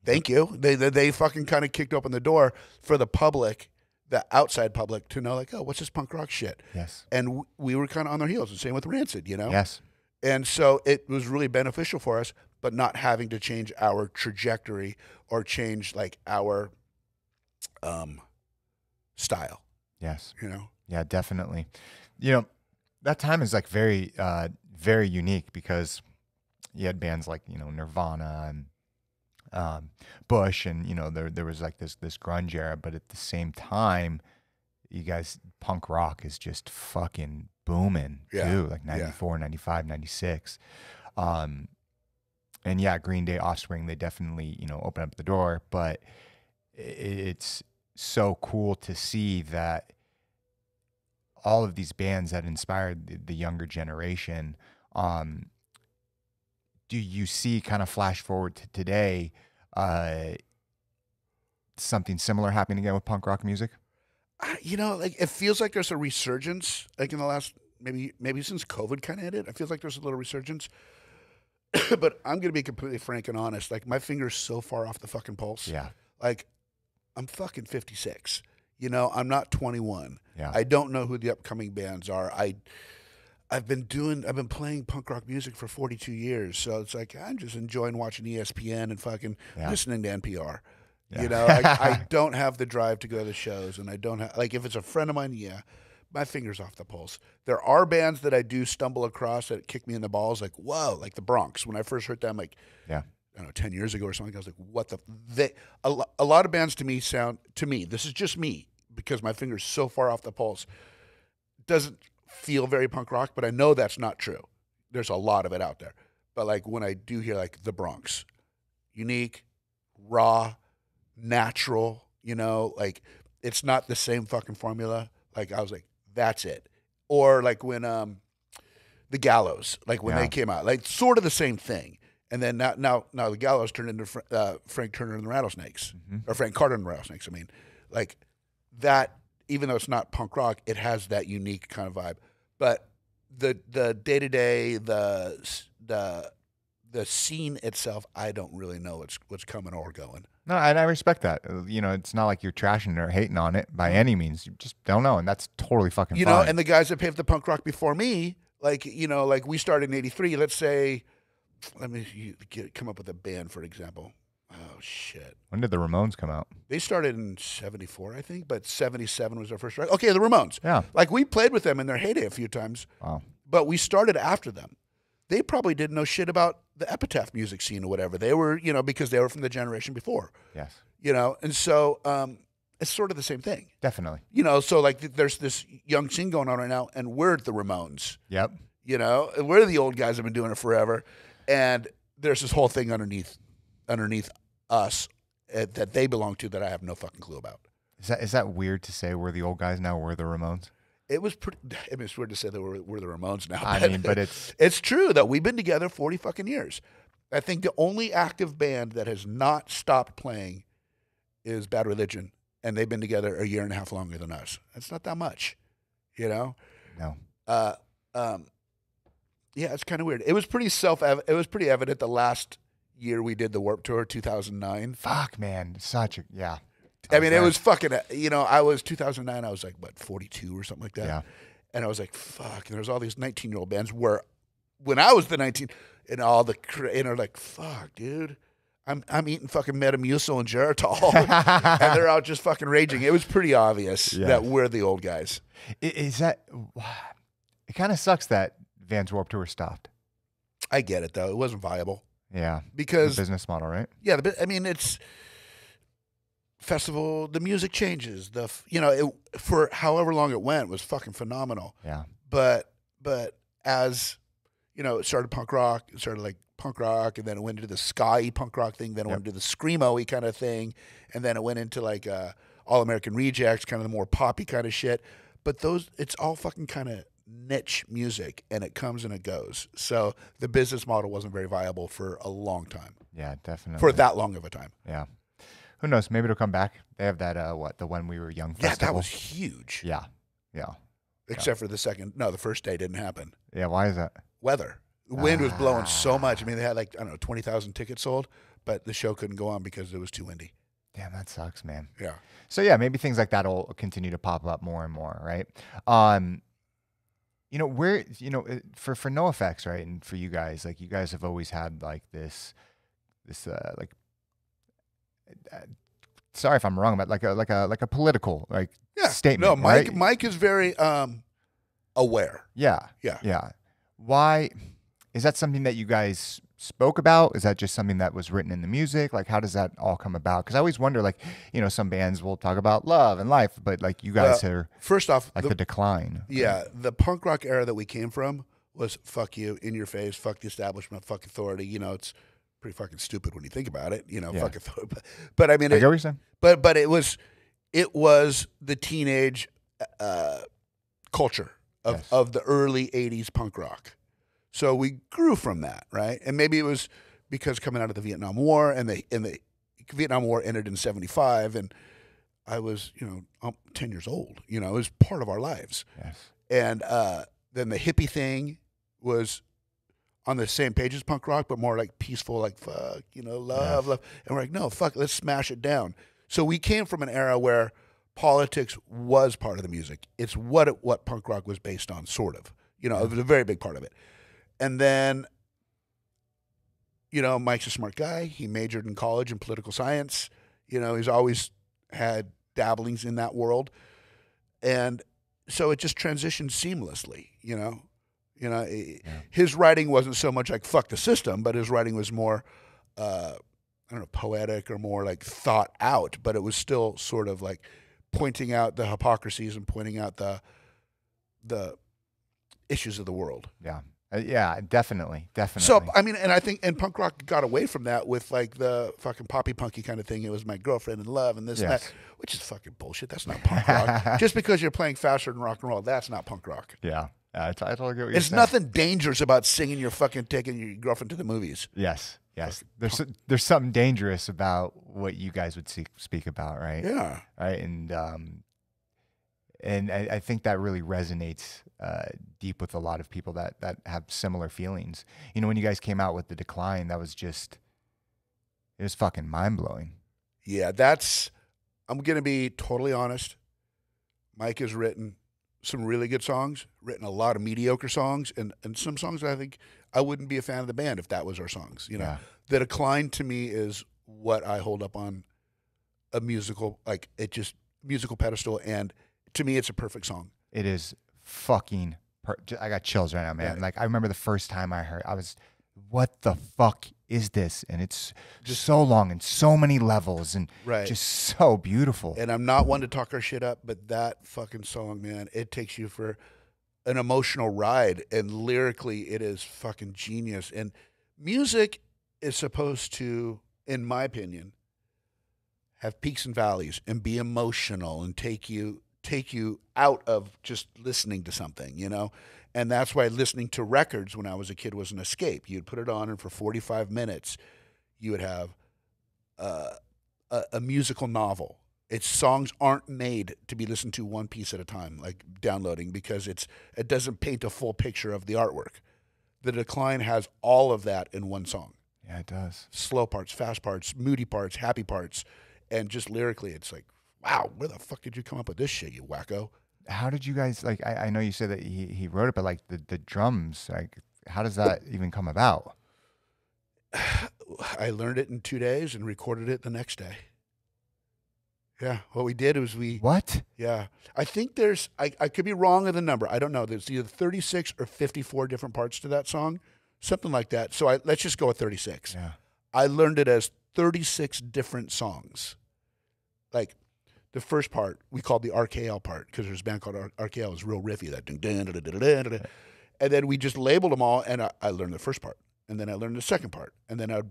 Thank you. They fucking kind of kicked open the door for the public, the outside public, to know like, oh, what's this punk rock shit? Yes. And we were kind of on their heels. The same with Rancid, you know. Yes. And so it was really beneficial for us, but not having to change our trajectory or change like our style. Yes. You know. Yeah, definitely. You know, that time is like very, very unique, because you had bands like, you know, Nirvana and Bush, and, you know, there was like this grunge era, but at the same time, you guys, punk rock is just fucking booming too, like 94, 95, 96. And yeah, Green Day, Offspring, they definitely, you know, open up the door, but it's so cool to see that all of these bands that inspired the younger generation, do you see, kind of flash forward to today, something similar happening again with punk rock music? You know, like it feels like there's a resurgence, like in the last maybe since COVID kind of hit it. I feel like there's a little resurgence. But I'm gonna be completely frank and honest. Like my finger's so far off the fucking pulse. Yeah. Like I'm fucking 56. You know, I'm not 21. Yeah. I don't know who the upcoming bands are. I've been playing punk rock music for 42 years. So it's like I'm just enjoying watching ESPN and fucking listening to NPR. Yeah. You know, I don't have the drive to go to the shows, and I don't have, like, if it's a friend of mine, my finger's off the pulse. There are bands that I do stumble across that kick me in the balls, like, whoa, like the Bronx. When I first heard them, like, I don't know, 10 years ago or something, I was like, what the, a lot of bands to me, this is just me, because my finger's so far off the pulse, doesn't feel very punk rock, but I know that's not true. There's a lot of it out there. But like when I do hear like the Bronx, unique, raw, natural, you know, like it's not the same fucking formula. Like I was like, that's it. Or like when the Gallows, like when they came out, like sort of the same thing. And then now the Gallows turned into Frank Turner and the Rattlesnakes, or Frank Carter and the Rattlesnakes. I mean, like that. Even though it's not punk rock, it has that unique kind of vibe. But the day to day, the scene itself, I don't really know what's coming or going. No, and I respect that. You know, it's not like you're trashing or hating on it by any means. You just don't know, and that's totally fucking fine. You know, and the guys that paved the punk rock before me, like, you know, like we started in '83. Let's say, let me come up with a band, for example. Oh, shit. When did the Ramones come out? They started in '74, I think, but '77 was their first record. Okay, the Ramones. Yeah. Like, we played with them in their heyday a few times. Wow. But we started after them. They probably didn't know shit about the Epitaph music scene or whatever. They were, you know, because they were from the generation before. Yes. You know, and so it's sort of the same thing. Definitely. You know, so like there's this young scene going on right now, and we're the Ramones. Yep. You know, and we're the old guys that have been doing it forever. And there's this whole thing underneath us that they belong to that I have no fucking clue about. Is that weird to say we're the old guys now, we're the Ramones? It was pretty. I mean, it's weird to say that we're the Ramones now. I mean, but it's true that we've been together 40 fucking years. I think the only active band that has not stopped playing is Bad Religion, and they've been together a year and a half longer than us. That's not that much, you know. No. Yeah, it's kind of weird. It was pretty evident the last year we did the Warped Tour, 2009. Fuck, man, yeah. I mean, it was fucking, you know, I was 2009, I was like, what, 42 or something like that? Yeah. And I was like, fuck. And there's all these 19-year-old bands where, when I was the 19, and all the, and they're like, fuck, dude, I'm eating fucking Metamucil and Geritol. And they're out just fucking raging. It was pretty obvious that we're the old guys. Is that, it kind of sucks that Vans Warped Tour stopped. I get it, though. It wasn't viable. Yeah. Because. The business model, right? Yeah. I mean, it's. Festival, the music changes. For however long it went was fucking phenomenal. Yeah. But as you know, it started punk rock. It started like punk rock, and then it went into the ska punk rock thing. Then it went into the screamo-y kind of thing, and then it went into like All American Rejects, kind of the more poppy kind of shit. But it's all fucking kind of niche music, and it comes and it goes. So the business model wasn't very viable for a long time. Yeah, definitely. For that long of a time. Yeah. Who knows? Maybe it'll come back. They have that, the When We Were Young festival. Yeah, that was huge. Yeah. Yeah. Except for the first day didn't happen. Yeah, why is that? Weather. The wind was blowing so much. I mean, they had like, I don't know, 20,000 tickets sold, but the show couldn't go on because it was too windy. Damn, that sucks, man. Yeah. So yeah, maybe things like that will continue to pop up more and more, right? You know, for NOFX, right? And for you guys, like you guys have always had like this like, sorry if I'm wrong, but like a political statement. No, right? Mike is very aware. Yeah. Why is that something that you guys spoke about? Is that just something that was written in the music? Like, how does that all come about? Because I always wonder, like, you know, some bands will talk about love and life, but like you guys are first off, like the decline. Yeah, the punk rock era that we came from was fuck you, in your face, fuck the establishment, fuck authority. You know, it's pretty fucking stupid when you think about it. You know, fuck authority. But I mean, I get what you're saying. But it was the teenage culture of the early '80s punk rock. So we grew from that, right? And maybe it was because coming out of the Vietnam War, and the Vietnam War ended in '75, and I was, 10 years old. You know, it was part of our lives. Yes. And then the hippie thing was on the same page as punk rock, but more like peaceful, like fuck, love, love. And we're like, no, fuck, let's smash it down. So we came from an era where politics was part of the music. It's what punk rock was based on, sort of. It was a very big part of it. And then, Mike's a smart guy. He majored in college in political science. He's always had dabblings in that world. And so it just transitioned seamlessly, His writing wasn't so much like fuck the system, but his writing was more, poetic or more like thought out, but it was still sort of like pointing out the hypocrisies and pointing out the issues of the world. Yeah. Yeah, definitely. So, I mean, and I think, and punk rock got away from that with like the fucking poppy punky kind of thing. It was my girlfriend and love and this and that, which is fucking bullshit. That's not punk rock. Just because you're playing faster than rock and roll, that's not punk rock. Yeah. I totally get what you're It's saying. nothing dangerous about singing your fucking, taking your girlfriend to the movies. Yes. Yes. There's something dangerous about what you guys would speak about, right? Yeah. Right. And I think that really resonates deep with a lot of people that have similar feelings. When you guys came out with The Decline, it was fucking mind-blowing. Yeah, I'm going to be totally honest. Mike has written some really good songs, written a lot of mediocre songs, and some songs that I think I wouldn't be a fan of the band if that was our songs. Yeah. The Decline to me is what I hold up on a musical, like musical pedestal, and to me, it's a perfect song. It is fucking I got chills right now, man. Right. Like, I remember the first time I heard, I was, what the fuck is this? And it's just so long and so many levels and just so beautiful. And I'm not one to talk our shit up, but that fucking song, man, it takes you for an emotional ride. And lyrically, it is fucking genius. And music is supposed to, in my opinion, have peaks and valleys and be emotional and take you out of just listening to something, And that's why listening to records when I was a kid was an escape. You'd put it on, and for 45 minutes, you would have a musical novel. Its songs aren't made to be listened to one piece at a time, like downloading, because it doesn't paint a full picture of the artwork. The Decline has all of that in one song. Yeah, it does. Slow parts, fast parts, moody parts, happy parts, and just lyrically, it's like, wow, where the fuck did you come up with this shit, you wacko? How did you guys, like, I know you said that he wrote it, but like the drums, like, how does that even come about? I learned it in 2 days and recorded it the next day. Yeah, what we did was What? Yeah. I think I could be wrong on the number. I don't know. There's either 36 or 54 different parts to that song, something like that. So let's just go with 36. Yeah. I learned it as 36 different songs. Like, the first part we called the RKL part because there's a band called RKL. It was real riffy, that ding, ding, ding, ding, ding, ding. And then we just labeled them all, and I learned the first part, and then I learned the second part, and then I'd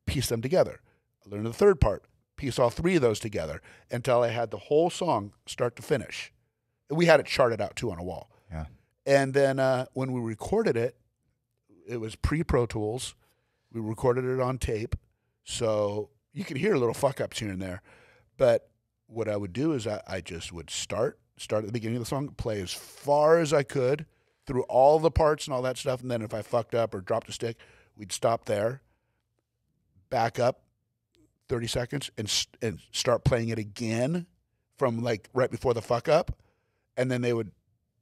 piece them together. I learned the third part, piece all three of those together until I had the whole song start to finish. We had it charted out too on a wall. Yeah. And then when we recorded it, it was pre-Pro Tools. We recorded it on tape, so you could hear little fuck ups here and there, but what I would do is I just would start at the beginning of the song, play as far as I could through all the parts and all that stuff. And then if I fucked up or dropped a stick, we'd stop there, back up 30 seconds and start playing it again from like right before the fuck up. And then they would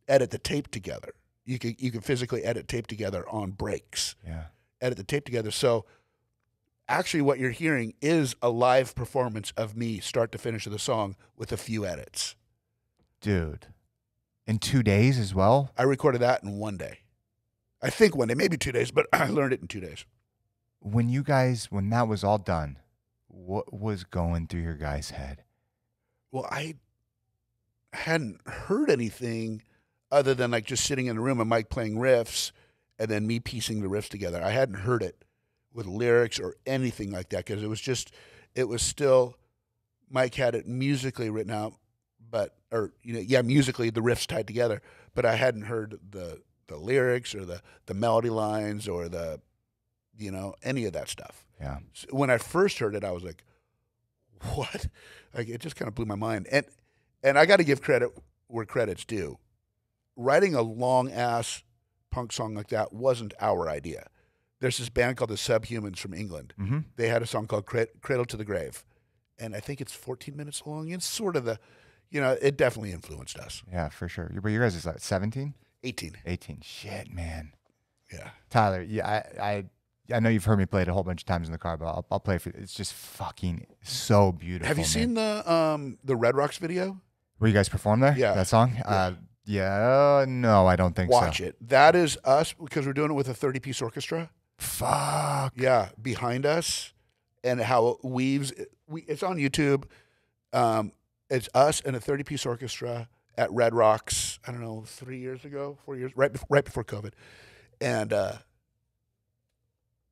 edit the tape together. You can physically edit tape together on breaks. Yeah. Edit the tape together. So actually, what you're hearing is a live performance of me start to finish of the song with a few edits. Dude, in 2 days as well? I recorded that in 1 day. I think 1 day, maybe 2 days, but I learned it in 2 days. when that was all done, what was going through your guys' head? Well, I hadn't heard anything other than like just sitting in a room and Mike playing riffs and then me piecing the riffs together. I hadn't heard it with lyrics or anything like that because it was still, Mike had it musically written out, musically the riffs tied together, but I hadn't heard the lyrics or the melody lines or any of that stuff. Yeah. So when I first heard it, I was like, what? Like, it just kind of blew my mind. And I got to give credit where credit's due. Writing a long-ass punk song like that wasn't our idea. There's this band called the Subhumans from England. Mm-hmm. They had a song called Cradle to the Grave. And I think it's 14 minutes long. It's sort of it definitely influenced us. Yeah, for sure. But you guys is like 17? 18. 18. Shit, man. Yeah. Tyler, yeah, I know you've heard me play it a whole bunch of times in the car, but I'll play it for you. It's just fucking so beautiful. Have you seen the Red Rocks video? Where you guys perform there? Yeah. That song? No, I don't think Watch so. it. That is us because we're doing it with a 30-piece orchestra. Fuck. Yeah, behind us, and how it weaves. It's on YouTube. It's us and a 30-piece orchestra at Red Rocks. I don't know, 4 years, right before COVID, and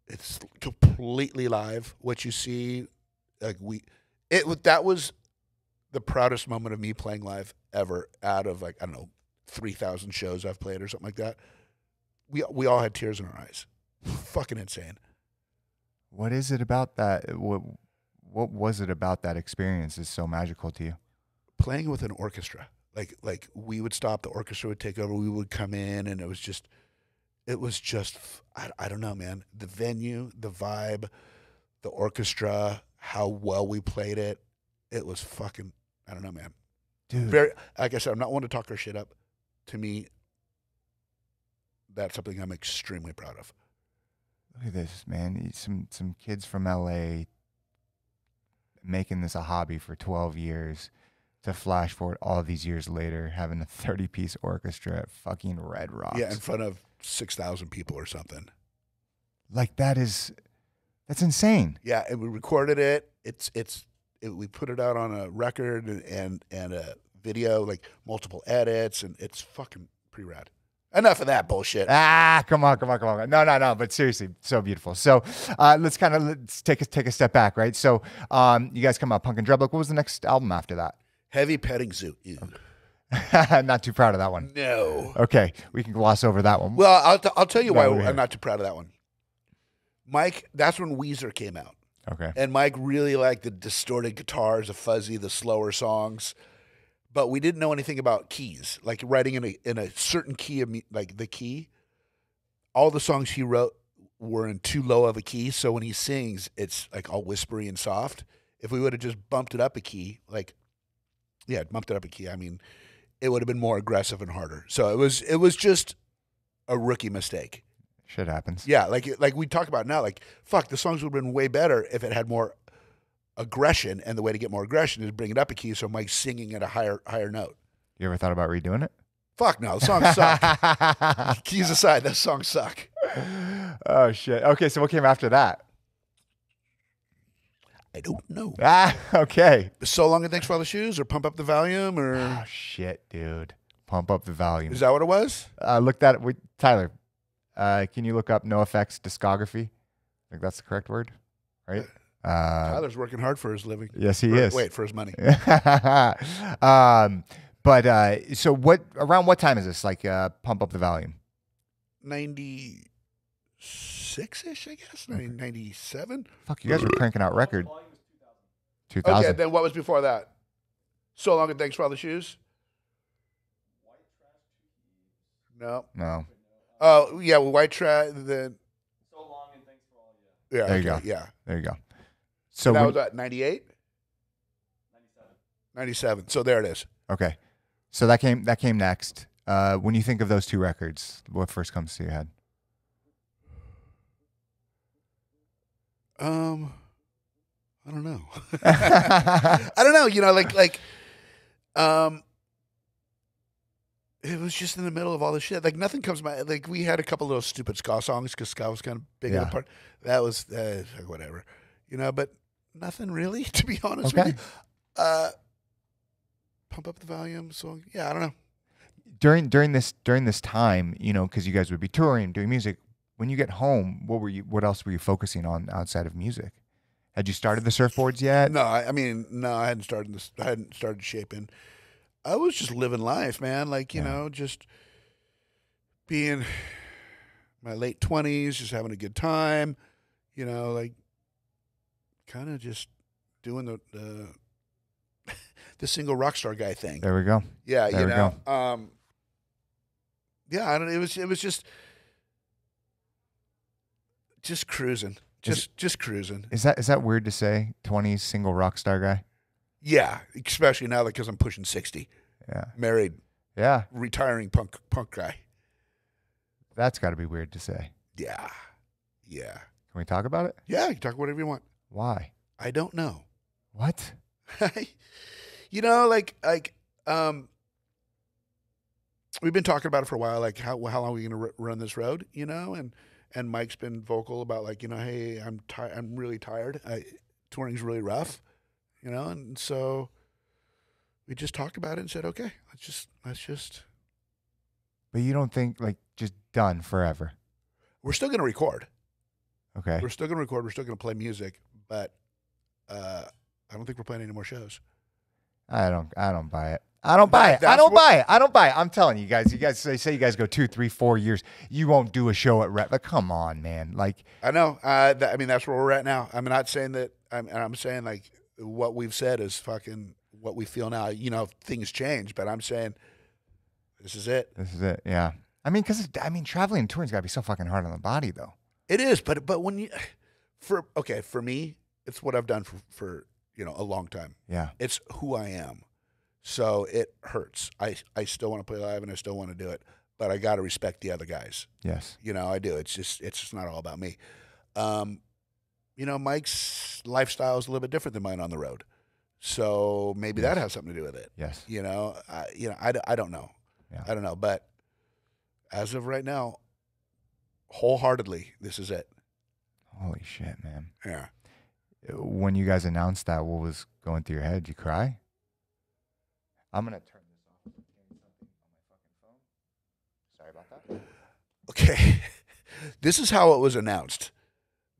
it's completely live. What you see, that was the proudest moment of me playing live ever. Out of 3,000 shows I've played or something like that. We all had tears in our eyes. Fucking insane. What is it about that? What was it about that experience is so magical to you? Playing with an orchestra. Like we would stop, the orchestra would take over, we would come in, and it was just I don't know, man. The venue, the vibe, the orchestra, how well we played it. It was fucking, I don't know, man. Dude. Very, like I said, I'm not one to talk our shit up. To me, that's something I'm extremely proud of. Look at this, man. Some kids from LA making this a hobby for 12 years to flash forward all these years later, having a 30-piece orchestra at fucking Red Rocks. Yeah, in front of 6,000 people or something. Like that's insane. Yeah, and we recorded it. We put it out on a record and a video, like multiple edits, and it's fucking pretty rad. Enough of that bullshit. Come on. No. But seriously, so beautiful. So let's take a step back, right? So you guys come out Punk and Dreadlock. What was the next album after that? Heavy Petting Zoo. Ew. Not too proud of that one. No. Okay, we can gloss over that one. Well, I'll tell you why I'm not too proud of that one. Mike, that's when Weezer came out. Okay. And Mike really liked the distorted guitars, the fuzzy, the slower songs. But we didn't know anything about keys, like writing in a certain key of like the key. All the songs he wrote were in too low of a key, so when he sings, it's like all whispery and soft. If we would have just bumped it up a key, I mean, it would have been more aggressive and harder. So it was just a rookie mistake. Shit happens. Yeah, like we talk about now, like fuck, the songs would have been way better if it had more aggression, and the way to get more aggression is bring it up a key so Mike's singing at a higher note. You ever thought about redoing it? Fuck no, the songs suck. Keys aside, the songs suck. Oh shit. Okay, so what came after that? I don't know. Okay. So Long and Thanks for All the Shoes, or Pump Up the Volume, or Oh shit, dude. Pump up the volume. is that what it was? Look that Tyler. Can you look up NOFX'S discography? I think that's the correct word, right? Tyler's working hard for his living. Yes, he is. Wait, for his money. So around what time is this? Like Pump Up the Volume? 96-ish, I guess. 97. Fuck, you guys were cranking out records. 2000. Okay, then what was before that? So Long and Thanks for All the Shoes. No. Oh yeah, White Trash. Then So Long and Thanks for All. yeah. There you go. Yeah. There you go. So that when- was at 98. 97. So there it is. okay, so that came next. When you think of those two records, what first comes to your head? I don't know. I don't know. You know, it was just in the middle of all this shit. Like nothing comes to mind. Like we had a couple little stupid ska songs because ska was kind of big in the part. That was whatever, but nothing really, to be honest with you. Pump Up the Volume song. Yeah, I don't know. During this time, because you guys would be touring, doing music. When you get home, what else were you focusing on outside of music? Had you started the surfboards yet? No, I hadn't started this. I hadn't started shaping. I was just living life, man. Like, just being my late 20s, just having a good time, like kind of just doing the single rock star guy thing. There we go. Yeah, there we go. Yeah, I don't. It was just cruising, just cruising. Is that weird to say? 20s single rock star guy. Yeah, especially now because I'm pushing 60. Yeah, married. Yeah, retiring punk guy. That's got to be weird to say. Yeah. Can we talk about it? Yeah, you can talk whatever you want. Why? I don't know. What? We've been talking about it for a while. Like how long are we going to run this road? And Mike's been vocal about like, hey, I'm really tired. Touring's really rough, and so we just talked about it and said, okay, let's just. But you don't think like just done forever? We're still going to record. Okay. We're still going to record. We're still going to play music, but I don't think we're playing any more shows. I don't buy it. I don't buy it. I'm telling you guys. Say you guys go 2, 3, 4 years. You won't do a show at Rep. Like, come on, man. Like, I know. That's where we're at now. I'm not saying that. I'm saying like what we've said is fucking what we feel now. Things change, but I'm saying this is it. This is it. Yeah. Because traveling and touring's got to be so fucking hard on the body, though. It is, but when you, for me, it's what I've done for a long time. Yeah. It's who I am. So it hurts. I still want to play live and I still want to do it, but I got to respect the other guys. Yes. I do. It's just not all about me. Mike's lifestyle is a little bit different than mine on the road. So maybe that has something to do with it. Yes. I don't know. Yeah. I don't know, but as of right now, wholeheartedly, this is it. Holy shit, man. Yeah. When you guys announced that, what was going through your head? Did you cry? I'm going to turn this off. I'm getting something on my fucking phone. Sorry about that. Okay. This is how it was announced.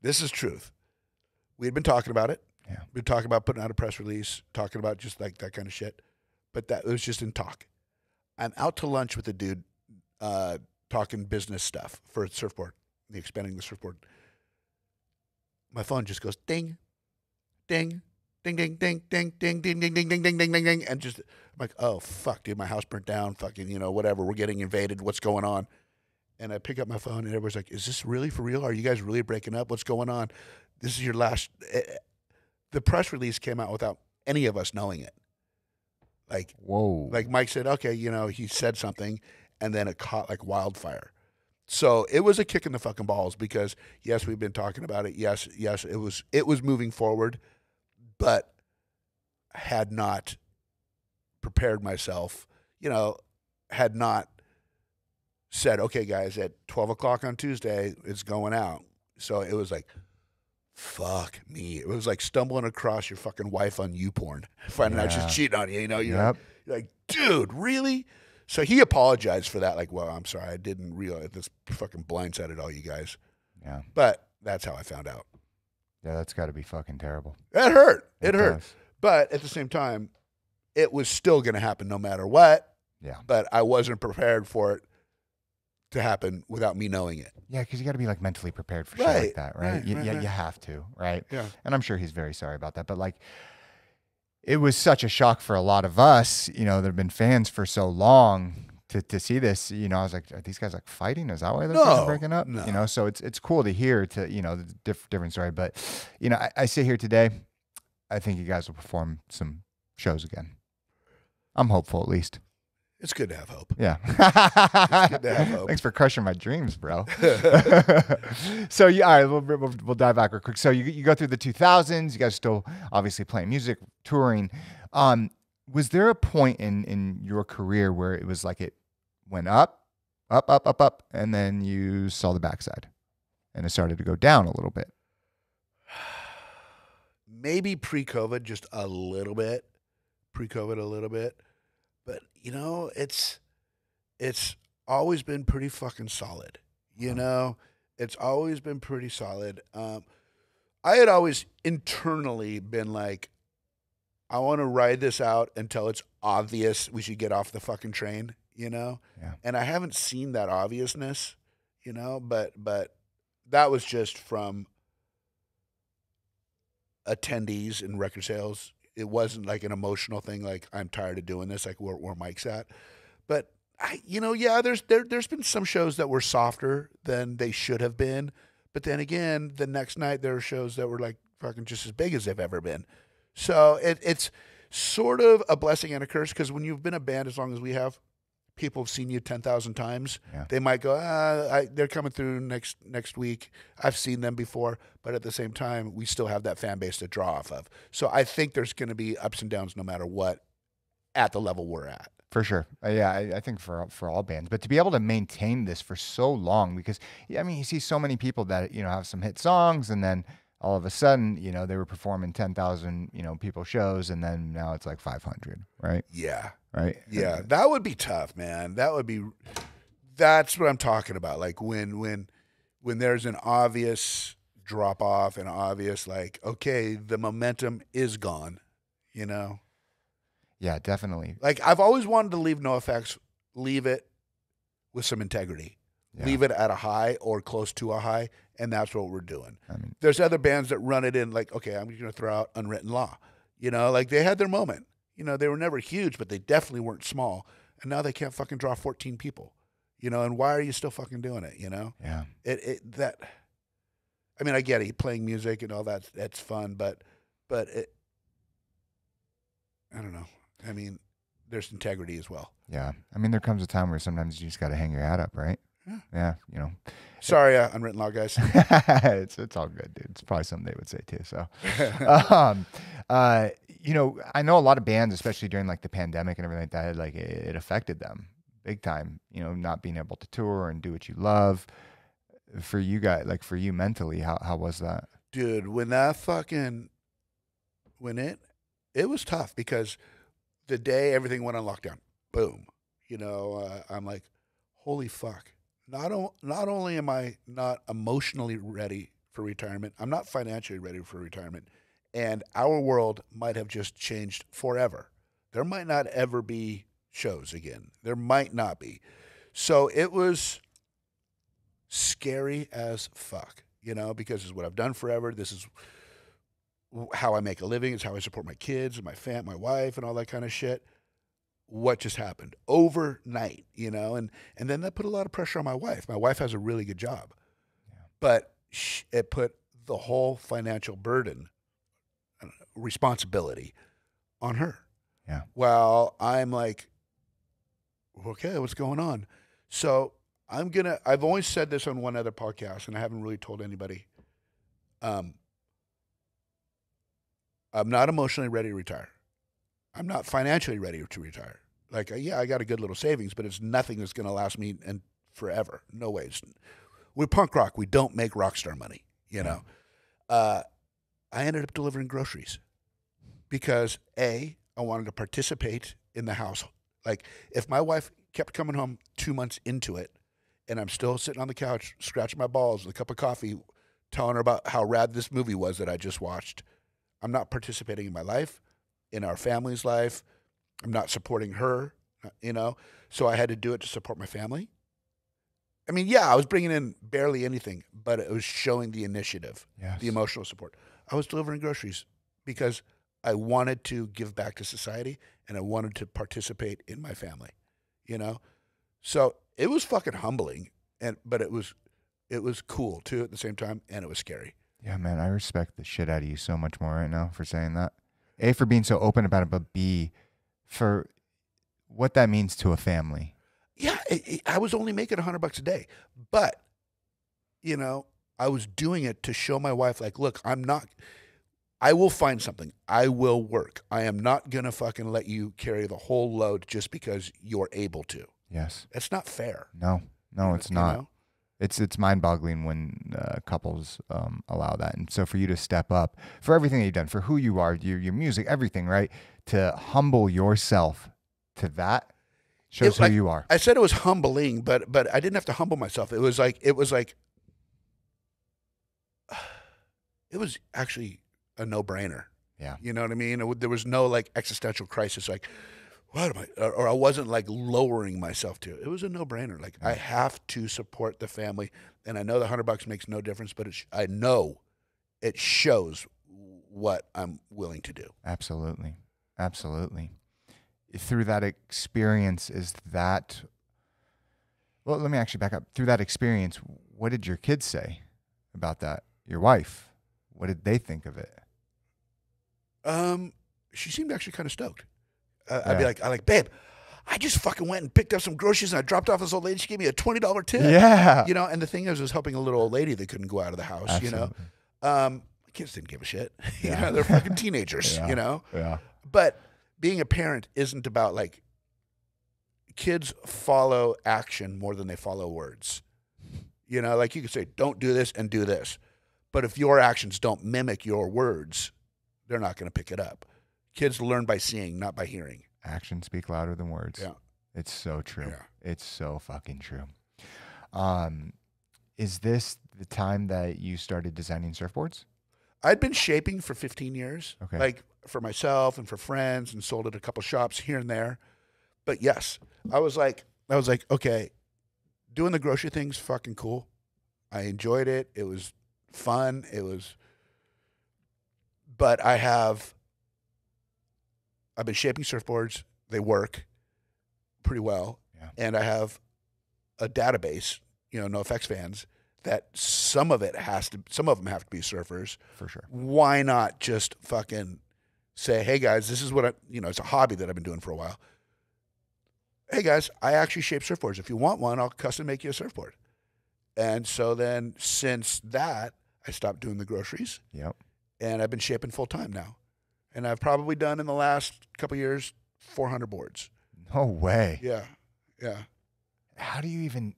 This is truth. We had been talking about it. Yeah. We'd talking about putting out a press release, talking about just like that kind of shit. But that it was just in talk. I'm out to lunch with a dude talking business stuff for a surfboard, expanding the surfboard. My phone just goes ding, ding, ding, ding, ding, ding, ding, ding, ding, ding, ding, ding, ding, ding, ding, and just I'm like, oh fuck, dude, my house burnt down. Fucking, whatever. We're getting invaded. What's going on? And I pick up my phone, and everybody's like, is this really for real? Are you guys really breaking up? What's going on? This is your last. The press release came out without any of us knowing it. Like, whoa. Like Mike said, okay, he said something, and then it caught like wildfire. So it was a kick in the fucking balls because yes, we've been talking about it. Yes, it was moving forward, but had not prepared myself. Had not said, okay, guys, at 12 o'clock on Tuesday, it's going out. So it was like, fuck me. It was like stumbling across your fucking wife on YouPorn, finding out she's cheating on you. You're like, dude, really? So he apologized for that. Like, well, I'm sorry, I didn't realize this fucking blindsided all you guys. Yeah. But that's how I found out. Yeah, that's got to be fucking terrible. It hurt. It hurt. Does. But at the same time, it was still going to happen no matter what. Yeah. But I wasn't prepared for it to happen without me knowing it. Yeah, because you got to be like mentally prepared for shit like that, right? You have to, right? Yeah. And I'm sure he's very sorry about that. But like, it was such a shock for a lot of us, that have been fans for so long to see this. I was like, are these guys like fighting? Is that why they're fucking breaking up? No. So it's cool to hear the different story. But I sit here today. I think you guys will perform some shows again. I'm hopeful, at least. It's good to have hope. Yeah. It's good to have hope. Thanks for crushing my dreams, bro. So, all right, we'll dive back real quick. So you go through the 2000s. You guys still obviously playing music, touring. Was there a point in your career where it was like it went up, up, up, up, up, and then you saw the backside, and it started to go down a little bit. Maybe pre-COVID, just a little bit. Pre-COVID, a little bit. But, you know, it's always been pretty fucking solid. You know? It's always been pretty solid. I had always internally been like, I want to ride this out until it's obvious we should get off the fucking train, you know? Yeah. And I haven't seen that obviousness, you know, but that was just from attendees and record sales. It wasn't like an emotional thing, like I'm tired of doing this, like where Mike's at. But there's been some shows that were softer than they should have been. But then again, the next night there were shows that were like fucking just as big as they've ever been. So it's sort of a blessing and a curse, because when you've been a band as long as we have, people have seen you 10,000 times. Yeah. They might go, they're coming through next week. I've seen them before, but at the same time, we still have that fan base to draw off of. So I think there's going to be ups and downs no matter what at the level we're at. For sure. I think for all bands. But to be able to maintain this for so long, because, I mean, you see so many people that, you know, have some hit songs, and then all of a sudden, you know, they were performing 10,000, you know, people shows, and then now it's like 500, right? Yeah. Right? Yeah. That would be tough, man. That's what I'm talking about. Like when there's an obvious drop off, and obvious, like, okay, the momentum is gone, you know? Yeah, definitely. Like, I've always wanted to leave NOFX, leave it with some integrity. Yeah. Leave it at a high or close to a high, and that's what we're doing. I mean, there's other bands that run it in like, okay, I'm going to throw out Unwritten Law. You know, like they had their moment. You know, they were never huge, but they definitely weren't small. And now they can't fucking draw 14 people. You know, and why are you still fucking doing it, you know? Yeah. I mean, I get it, playing music and all that, that's fun, but it, I don't know. I mean, there's integrity as well. Yeah. I mean, there comes a time where sometimes you just got to hang your hat up, right? Yeah. Yeah, you know. Sorry, Unwritten Law guys. it's all good, dude. It's probably something they would say too. So, you know, I know a lot of bands, especially during like the pandemic and everything like that, like it affected them big time. You know, not being able to tour and do what you love. For you guys, like for you mentally, how was that? Dude, when it was tough, because the day everything went on lockdown, boom, you know, I'm like, holy fuck. Not only am I not emotionally ready for retirement, I'm not financially ready for retirement. And our world might have just changed forever. There might not ever be shows again. There might not be. So it was scary as fuck, you know, because it's what I've done forever. This is how I make a living. It's how I support my kids and my wife and all that kind of shit. What just happened overnight, you know, and then that put a lot of pressure on my wife. My wife has a really good job, but it put the whole financial burden, responsibility on her. Yeah. Well, I'm like, okay, what's going on? So I've only said this on one other podcast, and I haven't really told anybody. I'm not emotionally ready to retire. I'm not financially ready to retire. Like, yeah, I got a good little savings, but it's nothing that's going to last me and forever. No ways. We're punk rock. We don't make rock star money, you know. I ended up delivering groceries because, I wanted to participate in the house. Like, if my wife kept coming home 2 months into it, and I'm still sitting on the couch, scratching my balls with a cup of coffee, telling her about how rad this movie was that I just watched, I'm not participating in my life, in our family's life. I'm not supporting her, you know. So I had to do it to support my family. I mean, yeah, I was bringing in barely anything, but it was showing the initiative, Yes. the emotional support. I was delivering groceries because I wanted to give back to society, and I wanted to participate in my family, you know. So it was fucking humbling, but it was cool too at the same time, and it was scary. Yeah, man, I respect the shit out of you so much more right now for saying that. A, for being so open about it, but B, for what that means to a family. Yeah, I was only making $100 a day, but, you know, I was doing it to show my wife, like, look, I will find something. I will work. I am not going to fucking let you carry the whole load just because you're able to. Yes. That's not fair. No, it's not. know? It's mind-boggling when couples allow that. And so for you to step up, for everything that you've done, for who you are, your music, everything, right? To humble yourself to that shows who you are. I said it was humbling, but I didn't have to humble myself. It was actually a no-brainer. Yeah. You know what I mean? There was no like existential crisis, like, what am I? Or I wasn't like lowering myself to it. It was a no-brainer. Like, I have to support the family, and I know the $100 makes no difference, but I know it shows what I'm willing to do. Absolutely. Through that experience, well, let me actually back up. Through that experience, what did your kids say about that? Your wife, what did they think of it? She seemed actually kind of stoked. I'd be like, babe, I just fucking went and picked up some groceries and I dropped off this old lady. She gave me a $20 tip. Yeah. You know, and the thing is, I was helping a little old lady that couldn't go out of the house, Absolutely. you know. Kids didn't give a shit. You know, they're fucking teenagers, you know. Yeah. But being a parent isn't about like, kids follow action more than they follow words. You know, like you could say, don't do this and do this. But if your actions don't mimic your words, they're not going to pick it up. Kids learn by seeing, not by hearing. Actions speak louder than words. Yeah. It's so true. Yeah. It's so fucking true. Is this the time that you started designing surfboards? I'd been shaping for 15 years, Okay. like for myself and for friends, and sold at a couple shops here and there. But yes, I was like, okay, doing the grocery thing's fucking cool. I enjoyed it. It was fun. But I've been shaping surfboards. They work pretty well. Yeah. And I have a database, you know, NOFX'S fans, that some of them have to be surfers. For sure. Why not just fucking say, hey guys, this is what it's a hobby that I've been doing for a while. Hey guys, I actually shape surfboards. If you want one, I'll custom make you a surfboard. And so then since that, I stopped doing the groceries. Yep. And I've been shaping full time now. And I've probably done in the last couple of years 400 boards. No way. Yeah. Yeah. How do you even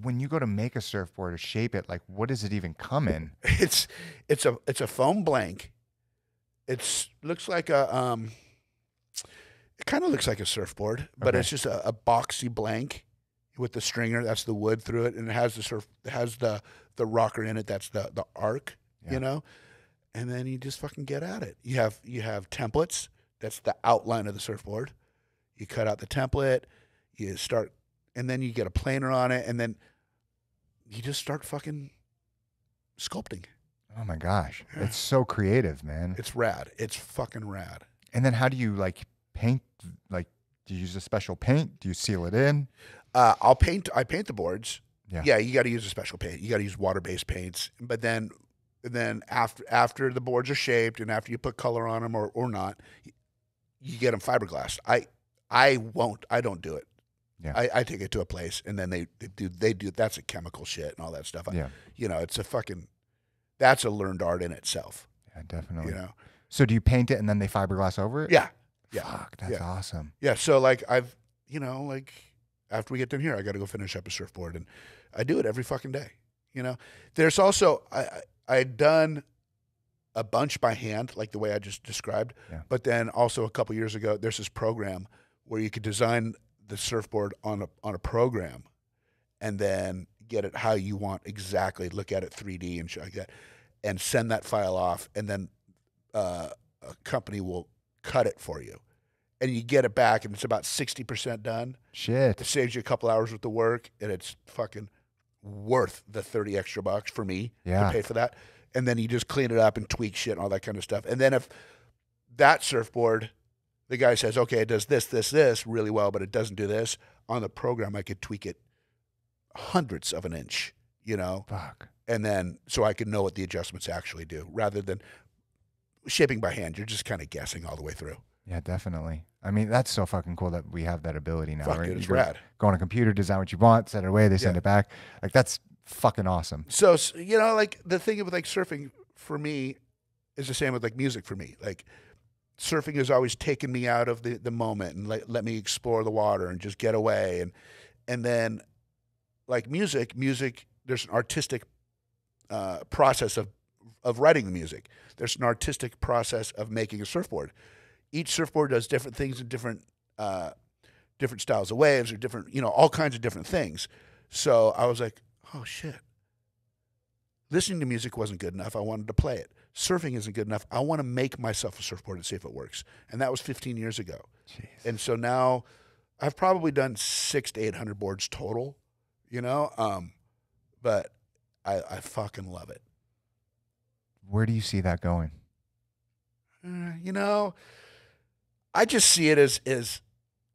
when you go to make a surfboard or shape it, like what does it even come in? It's a foam blank. It looks like it kind of looks like a surfboard, but Okay. it's just a boxy blank with the stringer. That's the wood through it, and it has the rocker in it. That's the arc, Yeah. you know. And then you just fucking get at it. You have templates. That's the outline of the surfboard. You cut out the template. You start, and then you get a planer on it, and then you just start fucking sculpting. Oh my gosh. Yeah. It's so creative, man. It's rad. It's fucking rad. And then how do you like paint? Like, do you use a special paint? Do you seal it in? I paint the boards. Yeah. Yeah, you got to use a special paint. You got to use water-based paints. But then after the boards are shaped and after you put color on them or not, you get them fiberglass. I don't do it. Yeah. I take it to a place and then they do that's a chemical shit and all that stuff. Yeah. You know, that's a learned art in itself. Yeah, definitely. You know. So do you paint it and then they fiberglass over it? Yeah. Yeah. Fuck, that's awesome. Yeah. So like after we get done here, I got to go finish up a surfboard, and I do it every fucking day. You know, there's also I'd done a bunch by hand, like the way I just described. Yeah. But then also a couple years ago, there's this program where you could design the surfboard on a program, and then get it how you want exactly. Look at it 3D and shit like that, and send that file off, and then a company will cut it for you. And you get it back, and it's about 60% done. Shit. It saves you a couple hours worth of work, and it's fucking worth the $30 extra for me Yeah. to pay for that. And then you just clean it up and tweak shit and all that kind of stuff. And then if that surfboard, the guy says, okay, it does this really well, but it doesn't do this, on the program I could tweak it hundredths of an inch, you know? Fuck. And then so I could know what the adjustments actually do, rather than shaping by hand. You're just kind of guessing all the way through. Yeah, definitely. I mean, that's so fucking cool that we have that ability now, Fuck, right? dude, it's You rad. go on a computer, design what you want, send it away, they send Yeah. it back. Like, that's fucking awesome. So, you know, like the thing with like surfing for me is the same with like music for me. Like surfing has always taken me out of the moment and let me explore the water and just get away. And then like music, there's an artistic process of writing the music. There's an artistic process of making a surfboard. Each surfboard does different things in different styles of waves or different, all kinds of different things. So I was like, oh shit. Listening to music wasn't good enough. I wanted to play it. Surfing isn't good enough. I want to make myself a surfboard and see if it works. And that was 15 years ago. Jeez. And so now I've probably done 600 to 800 boards total, but I fucking love it. Where do you see that going? I just see it as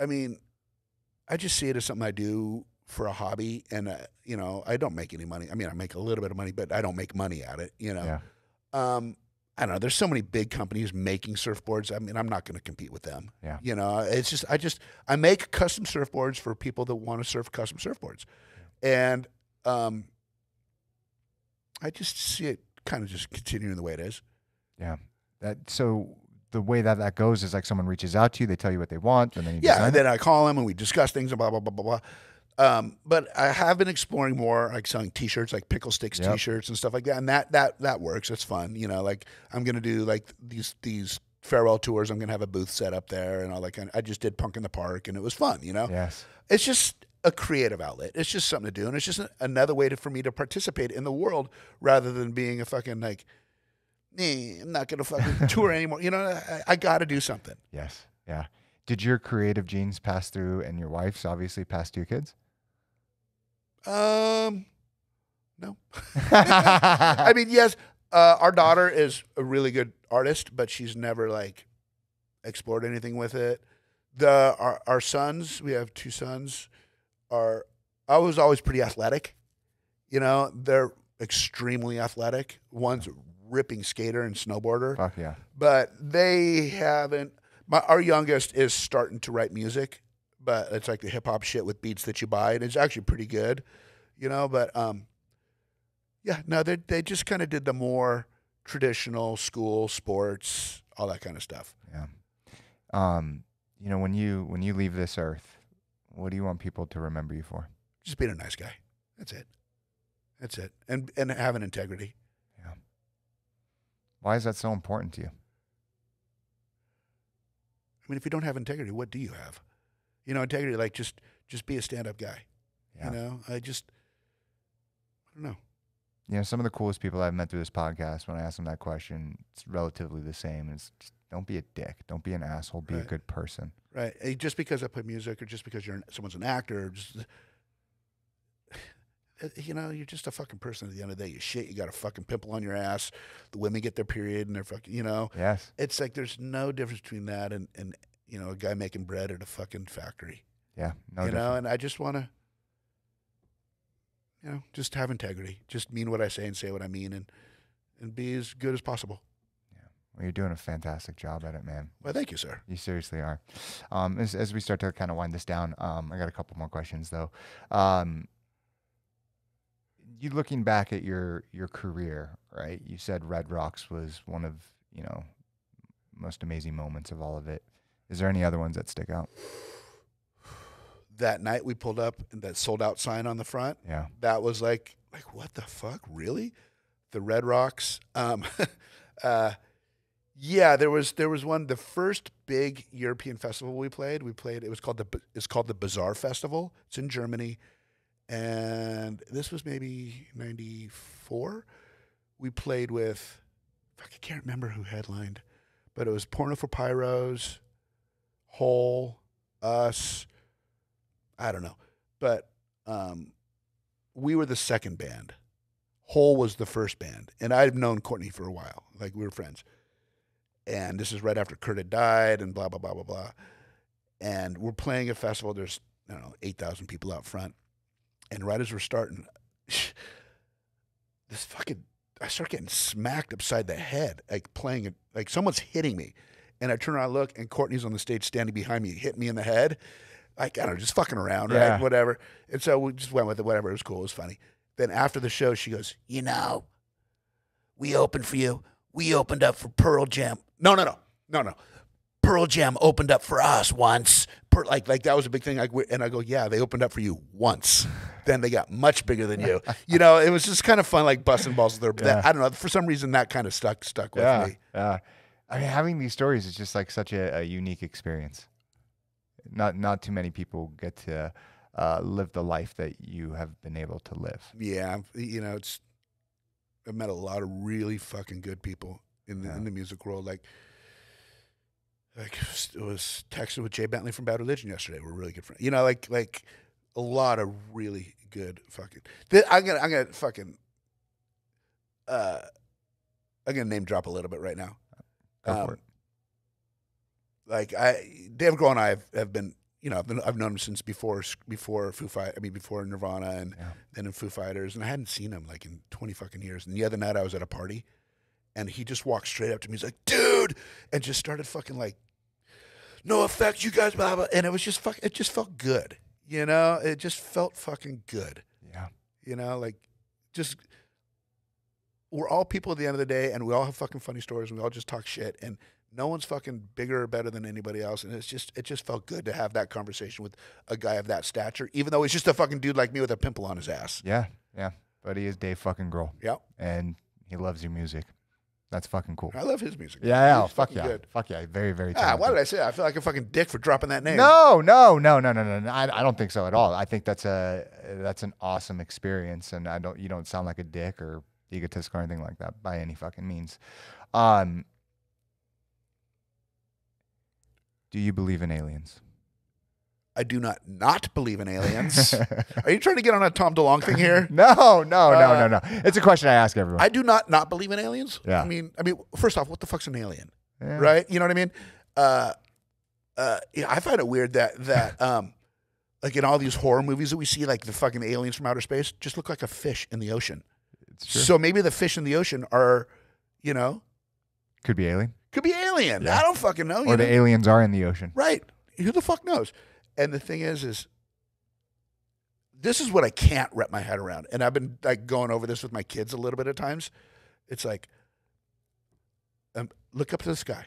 I just see it as something I do for a hobby, and I don't make any money. I mean, I make a little bit of money, but I don't make money at it. Yeah. I don't know. There's so many big companies making surfboards. I mean, I'm not going to compete with them. Yeah. It's just I make custom surfboards for people that want to surf custom surfboards, and I just see it kind of just continuing the way it is. Yeah. So the way that goes is like someone reaches out to you, they tell you what they want, and then you and then I call them and we discuss things and blah blah blah blah blah. But I have been exploring more, like selling T-shirts, like pickle sticks T-shirts and stuff like that, and that works. It's fun, Like I'm gonna do like these farewell tours. I'm gonna have a booth set up there and all that kind. I just did Punk in the Park, and it was fun, Yes. It's just a creative outlet. It's just something to do, and it's just another way for me to participate in the world rather than being a fucking like, I'm not gonna fucking tour anymore. I got to do something. Yes. Yeah. Did your creative genes pass through, and your wife's obviously passed to your kids? No. I mean, yes. Our daughter is a really good artist, but she's never like explored anything with it. Our sons, we have 2 sons. I was always pretty athletic. They're extremely athletic. One's a ripping skater and snowboarder. Fuck yeah. But they haven't. Our youngest is starting to write music, but it's like the hip hop shit with beats that you buy, and it's actually pretty good, But they just kind of did the more traditional school sports, all that kind of stuff. Yeah. When you leave this earth, what do you want people to remember you for? Just being a nice guy. That's it. And having integrity. Yeah. Why is that so important to you? I mean, if you don't have integrity, what do you have? Integrity, like just be a stand-up guy. Yeah. I don't know. Some of the coolest people I've met through this podcast, when I ask them that question, it's relatively the same. It's just, don't be a dick. Don't be an asshole. Be a good person. Right. Just because I play music or just because someone's an actor, or just, you're just a fucking person at the end of the day. You shit, you got a fucking pimple on your ass. The women get their period and they're fucking, Yes. It's like there's no difference between that and a guy making bread at a fucking factory. Yeah. No difference. And I just want to, just have integrity. Just mean what I say and say what I mean and be as good as possible. Yeah. Well, you're doing a fantastic job at it, man. Well, thank you, sir. You seriously are. As we start to kind of wind this down, I got a couple more questions though. You looking back at your career, right? You said Red Rocks was one of, most amazing moments of all of it. Is there any other ones that stick out? That night we pulled up and that sold out sign on the front. Yeah. That was like what the fuck? Really? The Red Rocks. Yeah, there was one, the first big European festival we played, it's called the Bazaar Festival. It's in Germany. And this was maybe 94. We played with, I can't remember who headlined, but it was Porno for Pyros, Hole, us, I don't know. But we were the second band. Hole was the first band. And I'd known Courtney for a while. Like, we were friends. And this is right after Kurt had died and blah, blah, blah, blah, blah. And we're playing a festival. There's, 8,000 people out front. And right as we're starting, I start getting smacked upside the head, like playing it, like someone's hitting me. And I turn around and look, and Courtney's on the stage standing behind me, hitting me in the head. Like, I don't know, just fucking around, right? Yeah. Whatever. And so we just went with it, whatever. It was cool. It was funny. Then after the show, she goes, we opened for you. We opened up for Pearl Jam. No. Pearl Jam opened up for us once. Like that was a big thing. And I go, yeah, they opened up for you once. Then they got much bigger than you. You know, it was just kind of fun, like busting balls with her. But I don't know, for some reason that kind of stuck with me. Yeah. I mean, having these stories is just like such a unique experience. Not too many people get to live the life that you have been able to live. Yeah, you know, I've met a lot of really fucking good people in the music world. Like it was texting with Jay Bentley from Bad Religion yesterday. We're really good friends. You know, like a lot of really good fucking. I'm gonna fucking. I'm gonna name drop a little bit right now. Go for it. Like Dave Grohl and I have been, you know, I've known him since before before Nirvana and then in Foo Fighters, and I hadn't seen him like in 20 fucking years. And the other night I was at a party, and he just walked straight up to me. He's like, "Dude," and just started fucking like, "NOFX, you guys, blah blah," and it was just it just felt good, you know. It just felt fucking good. Yeah. You know, like just we're all people at the end of the day, and we all have fucking funny stories, and we all just talk shit, and no one's fucking bigger or better than anybody else. And it just felt good to have that conversation with a guy of that stature, even though he's just a fucking dude like me with a pimple on his ass. Yeah. But he is Dave fucking Grohl. Yep. And he loves your music. That's fucking cool. I love his music. Yeah. He's Fuck fucking yeah. good. Fuck yeah. Very, very talented. Why did I say that? I feel like a fucking dick for dropping that name. No. I don't think so at all. I think that's an awesome experience, and you don't sound like a dick or egotistic or anything like that by any fucking means. Do you believe in aliens? I do not believe in aliens. Are you trying to get on a Tom DeLonge thing here? No. It's a question I ask everyone. I do not believe in aliens. Yeah. I mean, first off, what the fuck's an alien? Yeah. Right? You know what I mean? I find it weird that like in all these horror movies that we see, like the fucking aliens from outer space just look like a fish in the ocean. It's true. So maybe the fish in the ocean are, you know, Could be alien. could be alien. Yeah. I don't fucking know. Or the aliens are in the ocean. Right. Who the fuck knows? And the thing is this is what I can't wrap my head around. And I've been like going over this with my kids a little bit at times. It's like, look up to the sky.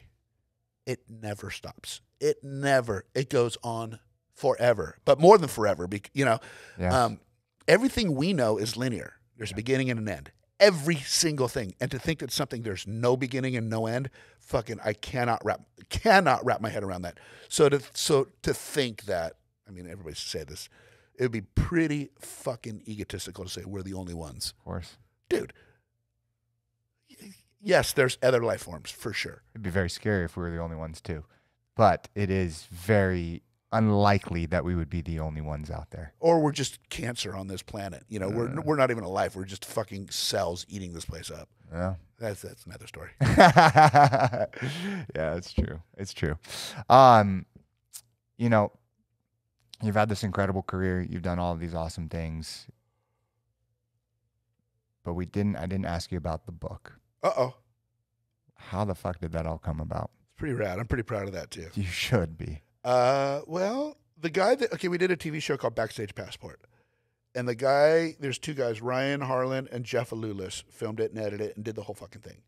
It never stops. It goes on forever, but more than forever. You know, everything we know is linear. There's a beginning and an end. Every single thing. And to think that something there's no beginning and no end, fucking, I cannot wrap my head around that. So to think that, I mean, everybody say this, it would be pretty fucking egotistical to say we're the only ones. Of course. Dude. Yes, there's other life forms for sure. It'd be very scary if we were the only ones too. But it is very unlikely that we would be the only ones out there. Or we're just cancer on this planet. You know, we're not even alive. We're just fucking cells eating this place up. Yeah. That's another story. Yeah, it's true. It's true. You know, you've had this incredible career. You've done all of these awesome things. But I didn't ask you about the book. Uh-oh. How the fuck did that all come about? It's pretty rad. I'm pretty proud of that too. You should be. Well, the guy we did a TV show called Backstage Passport. And there's two guys, Ryan Harlan and Jeff Alulis, filmed it and edited it and did the whole fucking thing.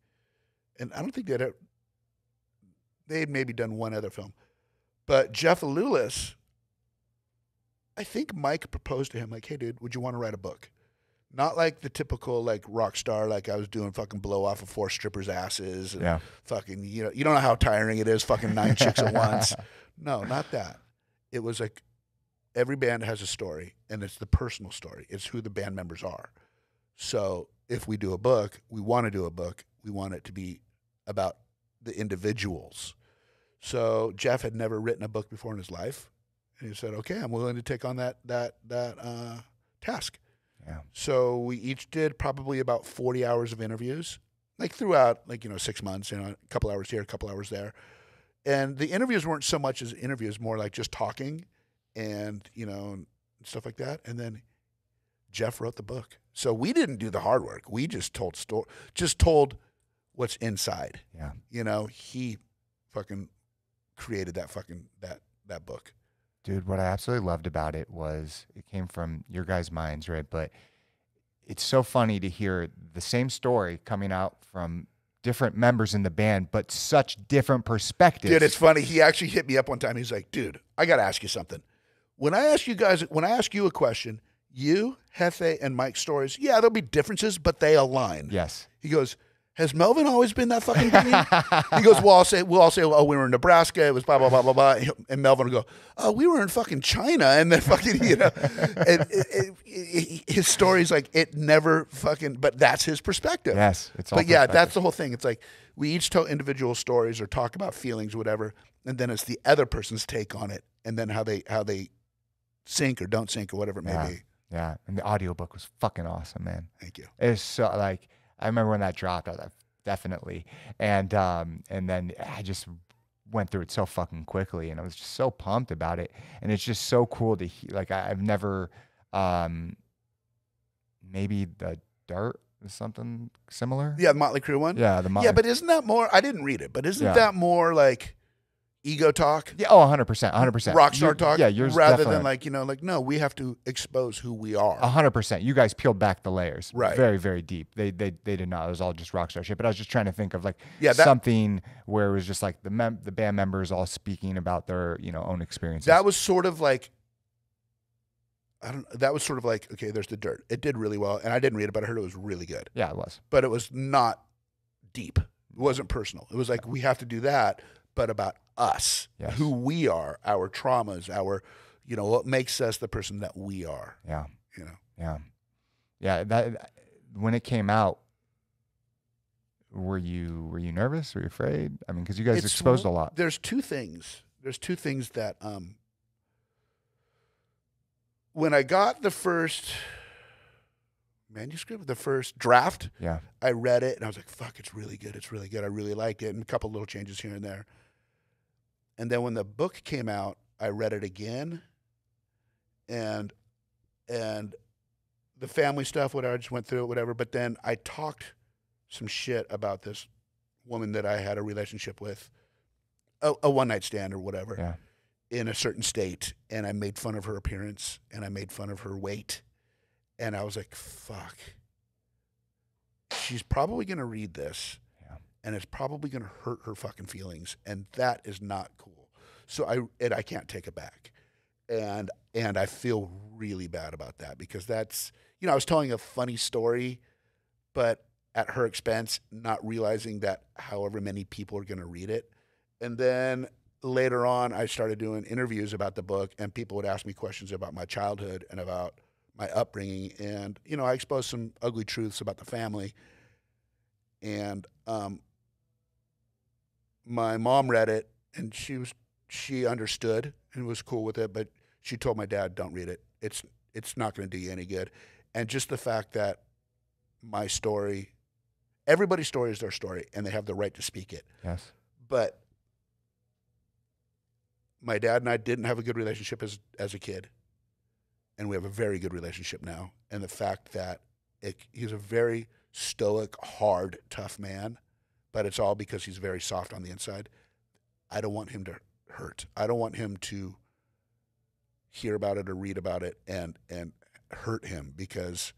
And I don't think they'd maybe done one other film. But Jeff Alulis, I think Mike proposed to him like, "Hey dude, would you want to write a book?" Not like the typical like rock star, like I was doing fucking blow off of 4 strippers' asses and fucking, you don't know how tiring it is, fucking 9 chicks at once. No, not that. It was like every band has a story, and it's the personal story. It's who the band members are. So if we do a book, we want it to be about the individuals. So Jeff had never written a book before in his life, and he said, "Okay, I'm willing to take on that task." Yeah. So we each did probably about 40 hours of interviews, like throughout, 6 months, a couple hours here, a couple hours there. And the interviews weren't so much as interviews, more like just talking and, and stuff like that. And then Jeff wrote the book. So we didn't do the hard work. We just told what's inside. Yeah. He fucking created that book. Dude, what I absolutely loved about it was it came from your guys' minds, right? But it's so funny to hear the same story coming out from different members in the band, but such different perspectives. Dude, it's funny. He actually hit me up one time. He's like, dude, I got to ask you something. When I ask you a question, you, Hefe, and Mike's stories, yeah, there'll be differences, but they align. Yes. He goes, has Melvin always been that fucking thing? He goes, we'll all say, oh, we were in Nebraska. It was blah, blah, blah, blah, blah. And Melvin will go, oh, we were in fucking China. And then fucking, and his story's like, it never fucking, but that's his perspective. Yes. It's all But yeah, that's the whole thing. It's like, we each tell individual stories or talk about feelings or whatever. And then it's the other person's take on it. And then how they sync or don't sync or whatever it may be. Yeah. And the audiobook was fucking awesome, man. Thank you. It's so like, I remember when that dropped, I was like, definitely. And then I just went through it so fucking quickly, and I was just so pumped about it. And it's just so cool to hear. Like, I've never, maybe The Dirt is something similar. Yeah, the Motley Crue one. Yeah, Yeah, but isn't that more? I didn't read it, but isn't that more like ego talk? Yeah, 100%, 100%. Rockstar talk. Yeah, yours rather definitely. than like no, we have to expose who we are. 100%. You guys peeled back the layers, right? Very, very deep. They did not. It was all just rockstar shit. But I was just trying to think of like something where it was just like the band members all speaking about their own experiences. That was sort of like. That was sort of like, okay, there's The Dirt. It did really well, and I didn't read it, but I heard it was really good. Yeah, it was. But it was not deep. It wasn't personal. It was like, we have to do that, but about us, who we are, our traumas, our, what makes us the person that we are. Yeah. Yeah. That when it came out, were you nervous? Were you afraid? I mean, because you guys exposed a lot. There's two things that, when I got the first manuscript, the first draft, I read it and I was like, fuck, it's really good. It's really good. I really liked it. And a couple little changes here and there. And then when the book came out, I read it again. And the family stuff, whatever, I just went through it, whatever. But then I talked some shit about this woman that I had a relationship with, a one-night stand or whatever. Yeah. In a certain state, and I made fun of her appearance, and I made fun of her weight, and I was like, fuck, she's probably going to read this, and it's probably going to hurt her fucking feelings, and that is not cool. So I can't take it back, and I feel really bad about that, because that's, I was telling a funny story, but at her expense, not realizing that however many people are going to read it. And then later on, I started doing interviews about the book, and people would ask me questions about my childhood and about my upbringing. And, I exposed some ugly truths about the family. And my mom read it, and she understood and was cool with it, but she told my dad, don't read it. It's not going to do you any good. And just the fact that my story, everybody's story is their story, and they have the right to speak it. Yes. But my dad and I didn't have a good relationship as a kid, and we have a very good relationship now. And the fact that he's a very stoic, hard, tough man, but it's all because he's very soft on the inside. I don't want him to hurt. I don't want him to hear about it or read about it and hurt him, because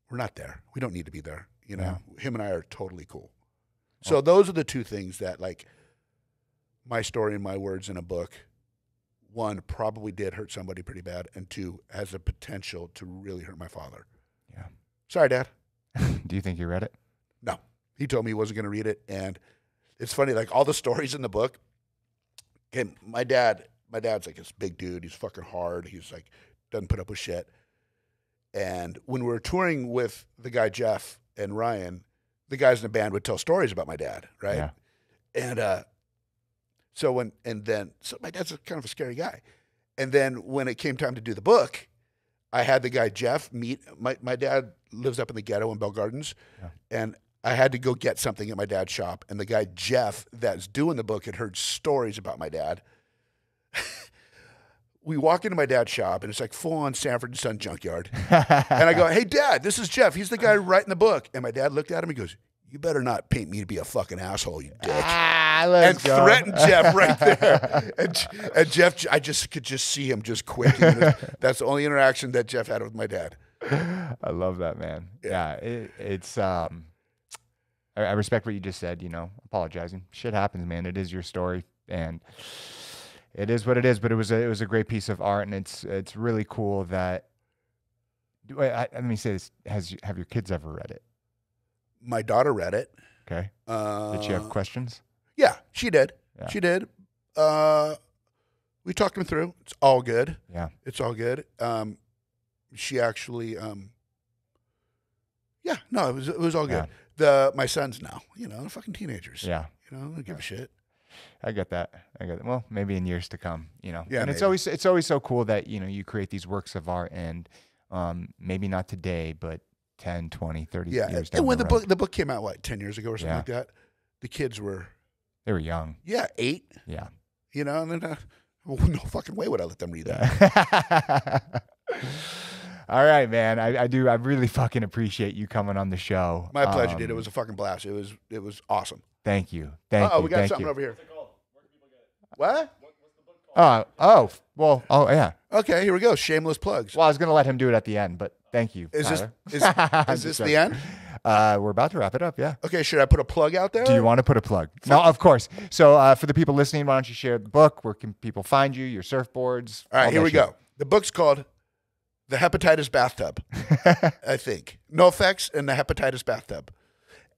we're not there. We don't need to be there. Him and I are totally cool. So those are the two things that, like, my story and my words in a book, one, probably did hurt somebody pretty bad, and two, has the potential to really hurt my father. Yeah. Sorry, Dad. Do you think you read it? No. He told me he wasn't going to read it, and it's funny, like, all the stories in the book, okay, my dad's like this big dude. He's fucking hard. He's like, doesn't put up with shit. And when we were touring with the guy Jeff and Ryan, the guys in the band would tell stories about my dad, right? Yeah. And so my dad's kind of a scary guy. And then when it came time to do the book, I had the guy Jeff meet my dad lives up in the ghetto in Bell Gardens, and I had to go get something at my dad's shop. And the guy Jeff that's doing the book had heard stories about my dad. We walk into my dad's shop, and it's like full-on Sanford and Son junkyard. And I go, hey, Dad, this is Jeff. He's the guy writing the book. And my dad looked at him and goes, you better not paint me to be a fucking asshole, you dick. And go. Threatened Jeff right there. And Jeff, I could just see him just quit. That's the only interaction that Jeff had with my dad. I love that, man. Yeah, it's I respect what you just said. Apologizing. Shit happens, man. It is your story, and it is what it is. But it was a great piece of art, and it's really cool that. Let me say this: have your kids ever read it? My daughter read it. Okay. Did she have questions? Yeah, she did. Yeah. She did. We talked them through. It's all good. Yeah. It's all good. She actually, yeah, no, it was all good. My sons now, they're fucking teenagers. Yeah. I don't give a shit. I get that. Well, maybe in years to come, Yeah, and it's always so cool that, you create these works of art and, maybe not today, but 10, 20, 30 years down and when the road. the book came out, 10 years ago or something like that, the kids were... They were young. Yeah, 8. Yeah. And then, no fucking way would I let them read that. All right, man. I really fucking appreciate you coming on the show. My pleasure, dude. It was a fucking blast. It was awesome. Thank you. Thank you. We got something over here. What? Oh, yeah. Okay, here we go. Shameless plugs. Well, I was going to let him do it at the end, but thank you. Is Tyler. this the end? We're about to wrap it up, yeah. Okay, should I put a plug out there? Do you want to put a plug? No, of course. So for the people listening, why don't you share the book? Where can people find you, your surfboards? All right, here we go. The book's called The Hepatitis Bathtub, I think. NOFX'S and The Hepatitis Bathtub.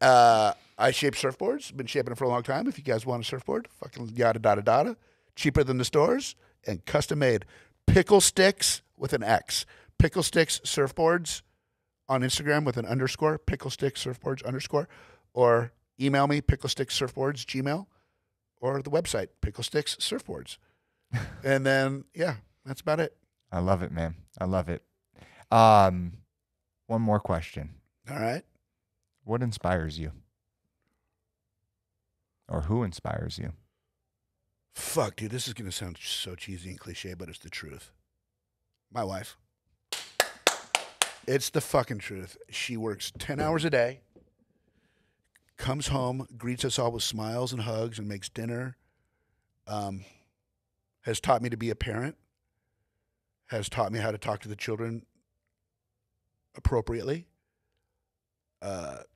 I shape surfboards. Been shaping it for a long time. If you guys want a surfboard, fucking yada, yada, yada. Cheaper than the stores and custom made. Pickle Sticks with an X. Pickle Sticks Surfboards on Instagram with an _ Pickle Sticks Surfboards _ or email me, Pickle Sticks Surfboards, Gmail, or the website, Pickle Sticks Surfboards. And then, yeah, that's about it. I love it, man. I love it. One more question. All right. What inspires you? Or who inspires you? Fuck, dude, this is going to sound so cheesy and cliche, but it's the truth. My wife. It's the fucking truth. She works 10 hours a day, comes home, greets us all with smiles and hugs and makes dinner, has taught me to be a parent, has taught me how to talk to the children appropriately. 100%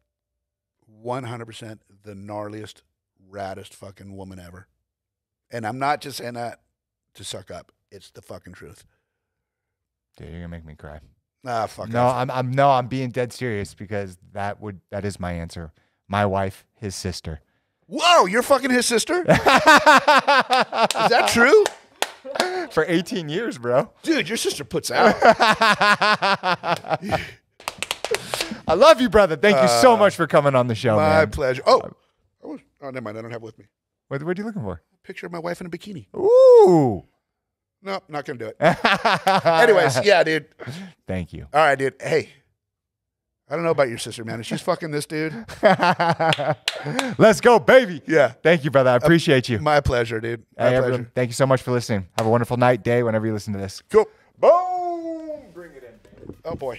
the gnarliest, raddest fucking woman ever. And I'm not just saying that to suck up. It's the fucking truth. Dude, you're gonna make me cry. Ah, fuck. No, I'm being dead serious because that is my answer. My wife, his sister. Whoa, you're fucking his sister? Is that true? For 18 years, bro. Dude, your sister puts out. I love you, brother. Thank you so much for coming on the show, man. My pleasure. Oh, never mind. I don't have it with me. What are you looking for? Picture of my wife in a bikini. Ooh. No, not going to do it. Anyways, yeah, dude. Thank you. All right, dude. Hey, I don't know about your sister, man. If she's fucking this dude. Let's go, baby. Yeah. Thank you, brother. I appreciate you. My pleasure, dude. My Hey, pleasure. everyone, thank you so much for listening. Have a wonderful night, day, whenever you listen to this. Cool. Boom. Bring it in, baby. Oh, boy.